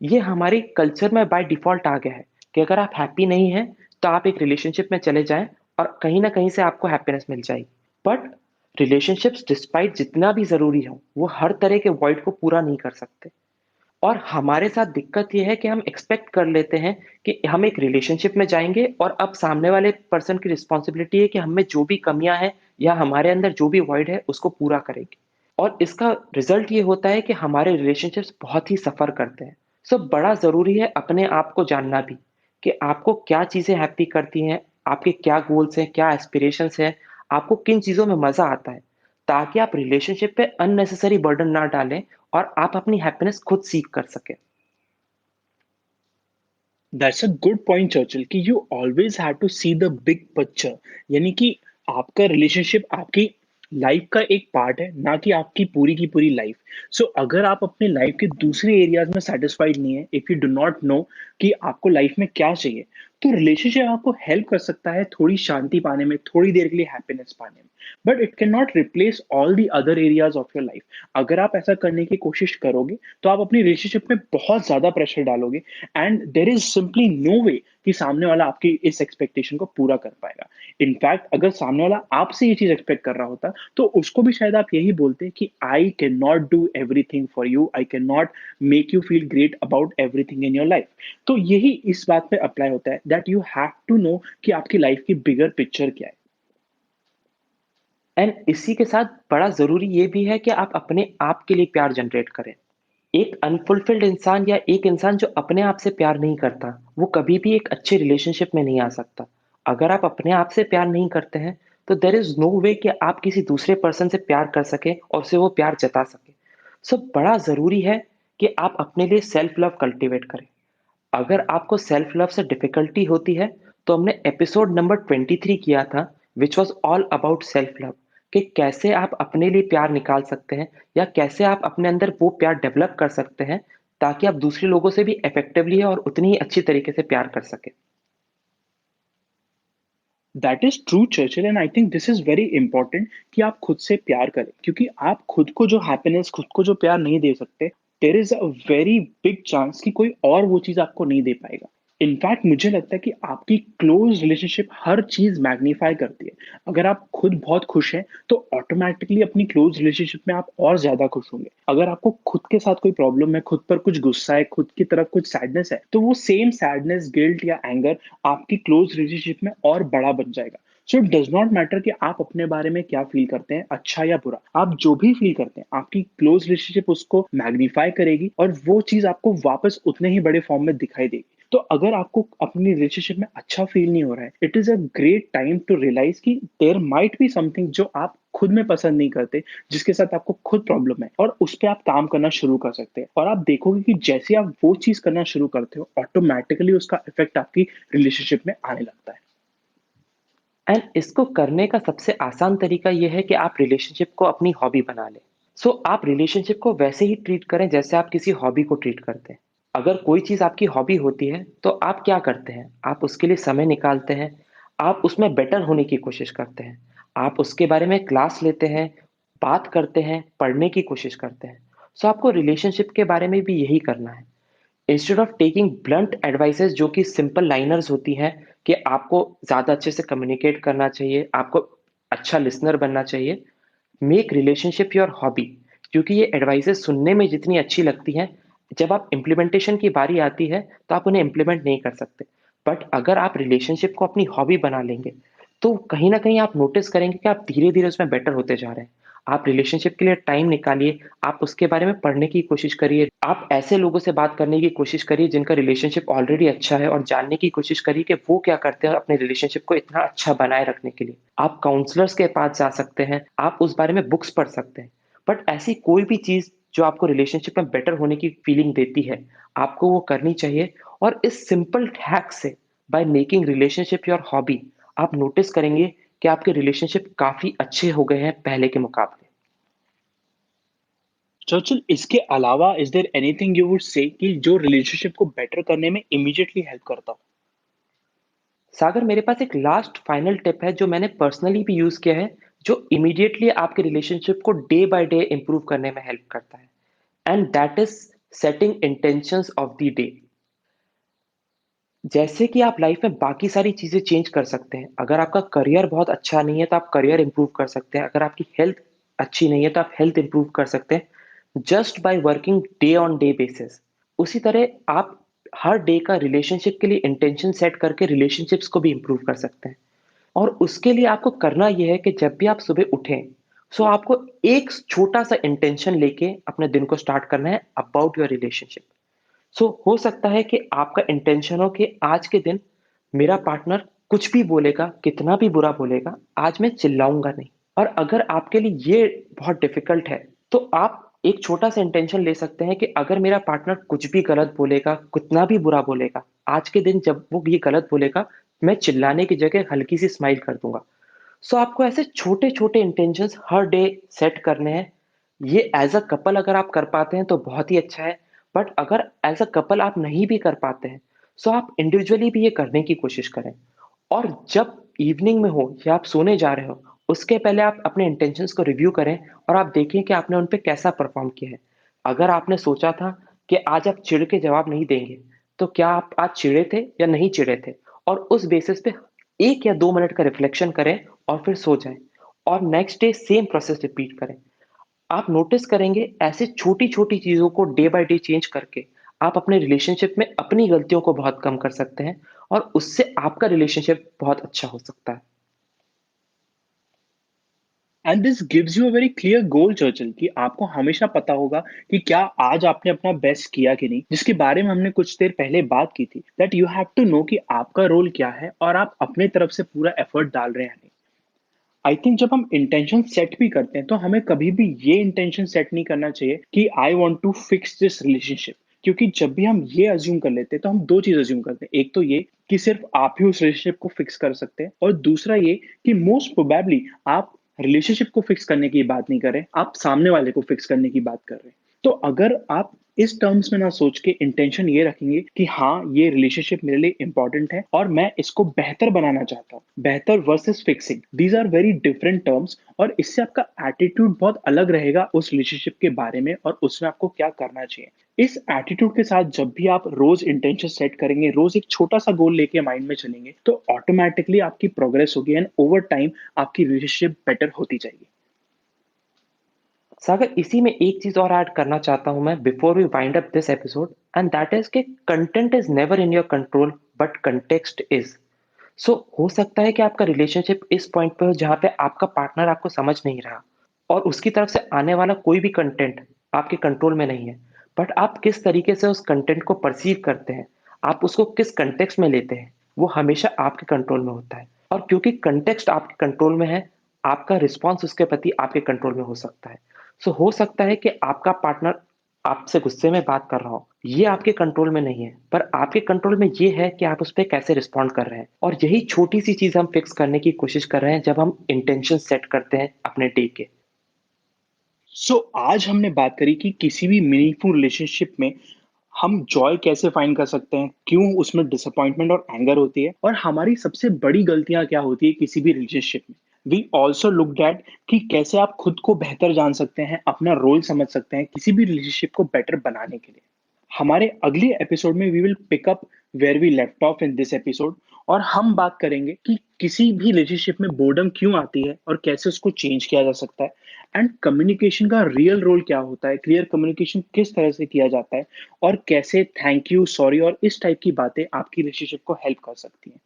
ये हमारे कल्चर में बाय डिफ़ॉल्ट आ गया है कि अगर आप हैप्पी नहीं हैं, तो आप एक रिलेशनशिप में चले जाएँ और कहीं न कहीं से आपको हैप्पीनेस मिल जाएगी। बट रिलेशनशिप्स डिस्पाइट जितना भी ज़रूरी हो, वो हर तरह के वॉइड को पूरा नहीं कर सकते। और हमारे साथ दिक्कत ये है कि हम एक्सपेक्ट कर लेते हैं कि हम एक रिलेशनशिप में जाएँगे और अब सामने वाले पर्सन की रिस्पॉन्सिबिलिटी है कि हम में जो भी कमियाँ हैं या हमारे अंदर जो भी वॉइड है, उसको पूरा करेंगे। और इसका रिज़ल्ट ये होता है कि हमारे रिलेशनशिप्स बहुत ही सफ़र करते हैं। बड़ा ज़रूरी है अपने आप को जानना भी, कि आपको क्या चीज़ें हैप्पी करती हैं, आपके क्या गोल्स हैं, क्या एस्पिरेशंस हैं, आपको किन चीज़ों में मज़ा आता है, ताकि आप रिलेशनशिप पे अननेसेसरी बर्डन ना डालें और आप अपनी हैप्पीनेस खुद सीक कर सकें। That's a good point Churchill, कि you always have to see the big picture. यानी कि आपका रिलेशनशिप आपकी लाइफ का एक पार्ट है, ना कि आपकी पूरी की पूरी लाइफ। सो अगर आप अपने लाइफ के दूसरे एरियाज में सेटिस्फाइड नहीं है, if you do not know कि आपको लाइफ में क्या चाहिए, तो रिलेशनशिप आपको हेल्प कर सकता है थोड़ी शांति पाने में, थोड़ी देर के लिए हैप्पीनेस पाने में, but it can not replace all the other areas of your life. अगर आप ऐसा करने की कोशिश करोगे तो आप अपनी रिलेशनशिप में बहुत ज्यादा प्रेशर डालोगे, and there is simply no way कि सामने वाला आपकी इस एक्सपेक्टेशन को पूरा कर पाएगा। इनफैक्ट अगर सामने वाला आपसे ये चीज़ एक्सपेक्ट कर रहा होता, तो उसको भी शायद आप यही बोलते कि I can not do everything for you, I can not make you feel great about everything in your life. तो यही इस बात पे अप्लाई होता है that you have to know कि आपकी लाइफ की बिगर पिक्चर क्या है। एंड इसी के साथ बड़ा ज़रूरी ये भी है कि आप अपने आप के लिए प्यार जनरेट करें। एक अनफुलफिल्ड इंसान या एक इंसान जो अपने आप से प्यार नहीं करता, वो कभी भी एक अच्छे रिलेशनशिप में नहीं आ सकता। अगर आप अपने आप से प्यार नहीं करते हैं, तो देयर इज़ नो वे कि आप किसी दूसरे पर्सन से प्यार कर सकें और उसे वो प्यार जता सकें। सो बड़ा ज़रूरी है कि आप अपने लिए सेल्फ लव कल्टीवेट करें। अगर आपको सेल्फ लव से डिफ़िकल्टी होती है, तो हमने एपिसोड नंबर 23 किया था, which was all about self love, कि कैसे आप अपने लिए प्यार निकाल सकते हैं या कैसे आप अपने अंदर वो प्यार डेवलप कर सकते हैं, ताकि आप दूसरे लोगों से भी इफ़ेक्टिवली और उतनी ही अच्छी तरीके से प्यार कर सकें। That is true Churchill, and I think this is very important कि आप खुद से प्यार करें, क्योंकि आप खुद को जो हैप्पीनेस, खुद को जो प्यार नहीं दे सकते, there is a very big chance कि कोई और वो चीज आपको नहीं दे पाएगा। इनफैक्ट मुझे लगता है कि आपकी क्लोज रिलेशनशिप हर चीज मैग्नीफाई करती है। अगर आप खुद बहुत खुश हैं, तो ऑटोमेटिकली अपनी क्लोज रिलेशनशिप में आप और ज्यादा खुश होंगे। अगर आपको खुद के साथ कोई प्रॉब्लम है, खुद पर कुछ गुस्सा है, खुद की तरफ कुछ सैडनेस है, तो वो सेम सैडनेस, गिल्ट या एंगर आपकी क्लोज रिलेशनशिप में और बड़ा बन जाएगा। So it does not matter कि आप अपने बारे में क्या फील करते हैं, अच्छा या बुरा। आप जो भी फील करते हैं, आपकी क्लोज रिलेशनशिप उसको मैग्नीफाई करेगी और वो चीज आपको वापस उतने ही बड़े फॉर्म में दिखाई देगी। तो अगर आपको अपनी रिलेशनशिप में अच्छा फील नहीं हो रहा है, it is a great time to realise कि देयर माइट बी समथिंग जो आप खुद में पसंद नहीं करते, जिसके साथ आपको खुद प्रॉब्लम है, और उस पर आप काम करना शुरू कर सकते हैं। और आप देखोगे कि जैसे आप वो चीज करना शुरू करते हो, ऑटोमेटिकली उसका इफेक्ट आपकी रिलेशनशिप में आने लगता है। एंड इसको करने का सबसे आसान तरीका ये है कि आप रिलेशनशिप को अपनी हॉबी बना लें। सो आप रिलेशनशिप को वैसे ही ट्रीट करें जैसे आप किसी हॉबी को ट्रीट करते हैं। अगर कोई चीज़ आपकी हॉबी होती है, तो आप क्या करते हैं? आप उसके लिए समय निकालते हैं, आप उसमें बेटर होने की कोशिश करते हैं, आप उसके बारे में क्लास लेते हैं, बात करते हैं, पढ़ने की कोशिश करते हैं। सो आपको रिलेशनशिप के बारे में भी यही करना है। Instead of taking blunt advices जो कि सिंपल लाइनर्स होती हैं, कि आपको ज़्यादा अच्छे से कम्युनिकेट करना चाहिए, आपको अच्छा लिसनर बनना चाहिए। मेक रिलेशनशिप योर हॉबी, क्योंकि ये एडवाइसेस सुनने में जितनी अच्छी लगती हैं, जब आप इम्प्लीमेंटेशन की बारी आती है, तो आप उन्हें इम्प्लीमेंट नहीं कर सकते। बट अगर आप रिलेशनशिप को अपनी हॉबी बना लेंगे, तो कहीं न कहीं आप नोटिस करेंगे कि आप धीरे-धीरे उसमें बेटर होते जा रहे हैं। आप रिलेशनशिप के लिए टाइम निकालिए, आप उसके बारे में पढ़ने की कोशिश करिए, आप ऐसे लोगों से बात करने की कोशिश करिए जिनका रिलेशनशिप ऑलरेडी अच्छा है, और जानने की कोशिश करिए कि वो क्या करते हैं अपने रिलेशनशिप को इतना अच्छा बनाए रखने के लिए। आप काउंसलर्स के पास जा सकते हैं, आप उस बारे में बुक्स पढ़ सकते हैं। बट ऐसी कोई भी चीज़ जो आपको रिलेशनशिप में बेटर होने की फीलिंग देती है, आपको वो करनी चाहिए। और इस सिंपल हैक से, by making relationship your hobby, आप नोटिस करेंगे कि आपके रिलेशनशिप काफ़ी अच्छे हो गए हैं पहले के मुकाबले। चर्चिल, इसके अलावा is there anything you would say कि जो रिलेशनशिप को बेटर करने में इमीडिएटली हेल्प करता हो? सागर, मेरे पास एक लास्ट फाइनल टिप है जो मैंने पर्सनली भी यूज़ किया है, जो इमीडिएटली आपके रिलेशनशिप को डे बाय डे इंप्रूव करने में हेल्प करता है। And that is setting intentions of the day. जैसे कि आप लाइफ में बाकी सारी चीज़ें चेंज कर सकते हैं। अगर आपका करियर बहुत अच्छा नहीं है, तो आप करियर इंप्रूव कर सकते हैं। अगर आपकी हेल्थ अच्छी नहीं है, तो आप हेल्थ इंप्रूव कर सकते हैं, just by working day on day basis. उसी तरह आप हर डे का रिलेशनशिप के लिए इंटेंशन सेट करके रिलेशनशिप्स को भी इंप्रूव कर सकते हैं। और उसके लिए आपको करना ये है कि जब भी आप सुबह उठें, सो आपको एक छोटा-सा इंटेंशन लेके अपने दिन को स्टार्ट करना है अबाउट योर रिलेशनशिप। सो हो सकता है कि आपका इंटेंशन हो कि आज के दिन मेरा पार्टनर कुछ भी बोलेगा, कितना भी बुरा बोलेगा, आज मैं चिल्लाऊँगा नहीं। और अगर आपके लिए ये बहुत डिफ़िकल्ट है, तो आप एक छोटा-सा इंटेंशन ले सकते हैं कि अगर मेरा पार्टनर कुछ भी गलत बोलेगा, कितना भी बुरा बोलेगा, आज के दिन जब वो ये गलत बोलेगा, मैं चिल्लाने की जगह हल्की-सी स्माइल कर दूँगा। सो आपको ऐसे छोटे-छोटे इंटेंशंस हर डे सेट करने हैं। ये एज़ अ कपल अगर आप कर पाते हैं तो बहुत ही अच्छा है, बट अगर एज़ अ कपल आप नहीं भी कर पाते हैं, सो आप इंडिविजुअली भी ये करने की कोशिश करें। और जब इवनिंग में हो या आप सोने जा रहे हो, उसके पहले आप अपने इंटेंशंस को रिव्यू करें और आप देखें कि आपने उन पे कैसा परफ़ॉर्म किया है। अगर आपने सोचा था कि आज आप चिढ़ के जवाब नहीं देंगे, तो क्या आप आज चिढ़े थे या नहीं चिढ़े थे, और उस बेसिस पे 1 या 2 मिनट का रिफ्लेक्शन करें और फिर सो जाएँ और next day same process repeat करें। आप नोटिस करेंगे ऐसे छोटी-छोटी चीज़ों को डे बाय डे चेंज करके आप अपने रिलेशनशिप में अपनी गलतियों को बहुत कम कर सकते हैं और उससे आपका रिलेशनशिप बहुत अच्छा हो सकता है। And this gives you a very clear goal Churchill कि आपको हमेशा पता होगा कि क्या आज आपने अपना बेस्ट किया कि नहीं, जिसके बारे में हमने कुछ देर पहले बात की थी that you have to know कि आपका रोल क्या है और आप अपने तरफ से पूरा एफर्ट डाल रहे हैं या नहीं। आई थिंक जब हम इंटेंशन सेट भी करते हैं तो हमें कभी भी ये इंटेंशन सेट नहीं करना चाहिए कि I want to fix this relationship, क्योंकि जब भी हम ये अज्यूम कर लेते हैं तो हम दो चीज अज्यूम करते हैं। एक तो ये कि सिर्फ आप ही उस रिलेशनशिप को फिक्स कर सकते हैं, और दूसरा ये कि मोस्ट प्रोबेबली आप रिलेशनशिप को फिक्स करने की बात नहीं कर रहे, आप सामने वाले को फिक्स करने की बात कर रहे हैं। तो अगर आप इस टर्म्स में ना सोच के इंटेंशन ये रखेंगे कि हाँ ये रिलेशनशिप मेरे लिए इंपॉर्टेंट है और मैं इसको बेहतर बनाना चाहता हूँ, बेहतर versus fixing, these are very different terms, और इससे आपका एटीट्यूड बहुत अलग रहेगा उस रिलेशनशिप के बारे में और उसमें आपको क्या करना चाहिए। इस एटीट्यूड के साथ जब भी आप रोज इंटेंशन सेट करेंगे, रोज एक छोटा सा गोल लेके माइंड में चलेंगे, तो ऑटोमेटिकली आपकी प्रोग्रेस होगी एंड ओवर टाइम आपकी रिलेशनशिप बेटर होती जाएगी। सागर, इसी में एक चीज और ऐड करना चाहता हूं मैं before we wind up this episode, and that is कि content is never in your control but context is. So हो सकता है कि आपका रिलेशनशिप इस पॉइंट पे हो जहां पे आपका पार्टनर आपको समझ नहीं रहा और उसकी तरफ से आने वाला कोई भी कंटेंट आपके कंट्रोल में नहीं है, बट आप किस तरीके से उस कंटेंट को परसीव करते हैं, आप उसको किस कंटेक्स्ट में लेते हैं, वो हमेशा आपके कंट्रोल में होता है। और क्योंकि कंटेक्स्ट आपके कंट्रोल में है, आपका रिस्पॉन्स उसके प्रति आपके कंट्रोल में हो सकता है। सो हो सकता है कि आपका पार्टनर आपसे गुस्से में बात कर रहा हो, ये आपके कंट्रोल में नहीं है, पर आपके कंट्रोल में ये है कि आप उस पे कैसे रिस्पॉन्ड कर रहे हैं, और यही छोटी सी चीज हम फिक्स करने की कोशिश कर रहे हैं जब हम इंटेंशन सेट करते हैं अपने डे के। आज हमने बात करी कि किसी भी मीनिंगफुल रिलेशनशिप में हम जॉय कैसे फाइंड कर सकते हैं, क्यों उसमें डिसअपॉइंटमेंट और एंगर होती है, और हमारी सबसे बड़ी गलतियां क्या होती है किसी भी रिलेशनशिप में। वी ऑल्सो लुक एट कि कैसे आप खुद को बेहतर जान सकते हैं, अपना रोल समझ सकते हैं किसी भी रिलेशनशिप को बेटर बनाने के लिए। हमारे अगले एपिसोड में we will pick up where we left off in this episode, और हम बात करेंगे कि किसी भी रिलेशनशिप में बोर्डम क्यों आती है और कैसे उसको चेंज किया जा सकता है, एंड कम्युनिकेशन का रियल रोल क्या होता है, क्लियर कम्युनिकेशन किस तरह से किया जाता है, और कैसे थैंक यू, सॉरी और इस टाइप की बातें आपकी रिलेशनशिप को हेल्प कर सकती हैं।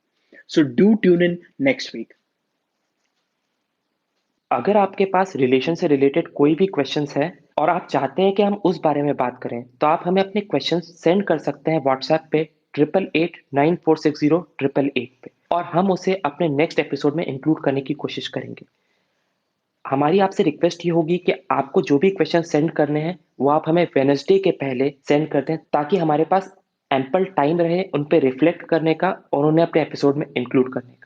So do tune in next week. अगर आपके पास रिलेशन से रिलेटेड कोई भी क्वेश्चंस है और आप चाहते हैं कि हम उस बारे में बात करें, तो आप हमें अपने क्वेश्चंस सेंड कर सकते हैं व्हाट्सएप पे 8889460888 पे, और हम उसे अपने नेक्स्ट एपिसोड में इंक्लूड करने की कोशिश करेंगे। हमारी आपसे रिक्वेस्ट ये होगी कि आपको जो भी क्वेश्चन सेंड करने हैं वो आप हमें वेडनेसडे के पहले सेंड कर दें, ताकि हमारे पास एम्पल टाइम रहे उन पे रिफ्लेक्ट करने का और उन्हें अपने एपिसोड में इंक्लूड करने का।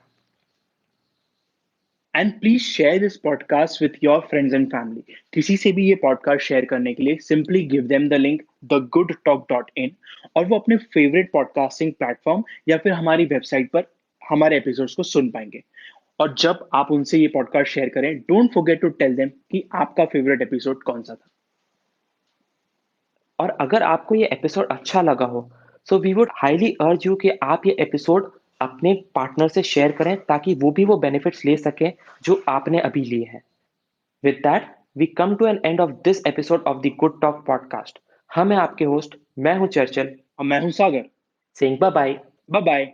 And please share this podcast with your friends and family. किसी से भी ये पॉडकास्ट शेयर करने के लिए simply give them the link thegoodtalk.in, और वो अपने फेवरेट पॉडकास्टिंग प्लेटफॉर्म या फिर हमारी वेबसाइट पर हमारे एपिसोड्स को सुन पाएंगे। और जब आप उनसे ये पॉडकास्ट शेयर करें, don't forget to tell them कि आपका फेवरेट एपिसोड कौन सा था। और अगर आपको ये एपिसोड अच्छा लगा हो, so we would highly urge you कि आप ये एपिसोड अपने पार्टनर से शेयर करें, ताकि वो भी वो बेनिफिट्स ले सकें जो आपने अभी लिए हैं। With that we come to an end of this episode of the Good Talk podcast. हम हैं आपके होस्ट, मैं हूं चर्चल, और मैं हूं Sagar. Saying bye bye. Bye bye.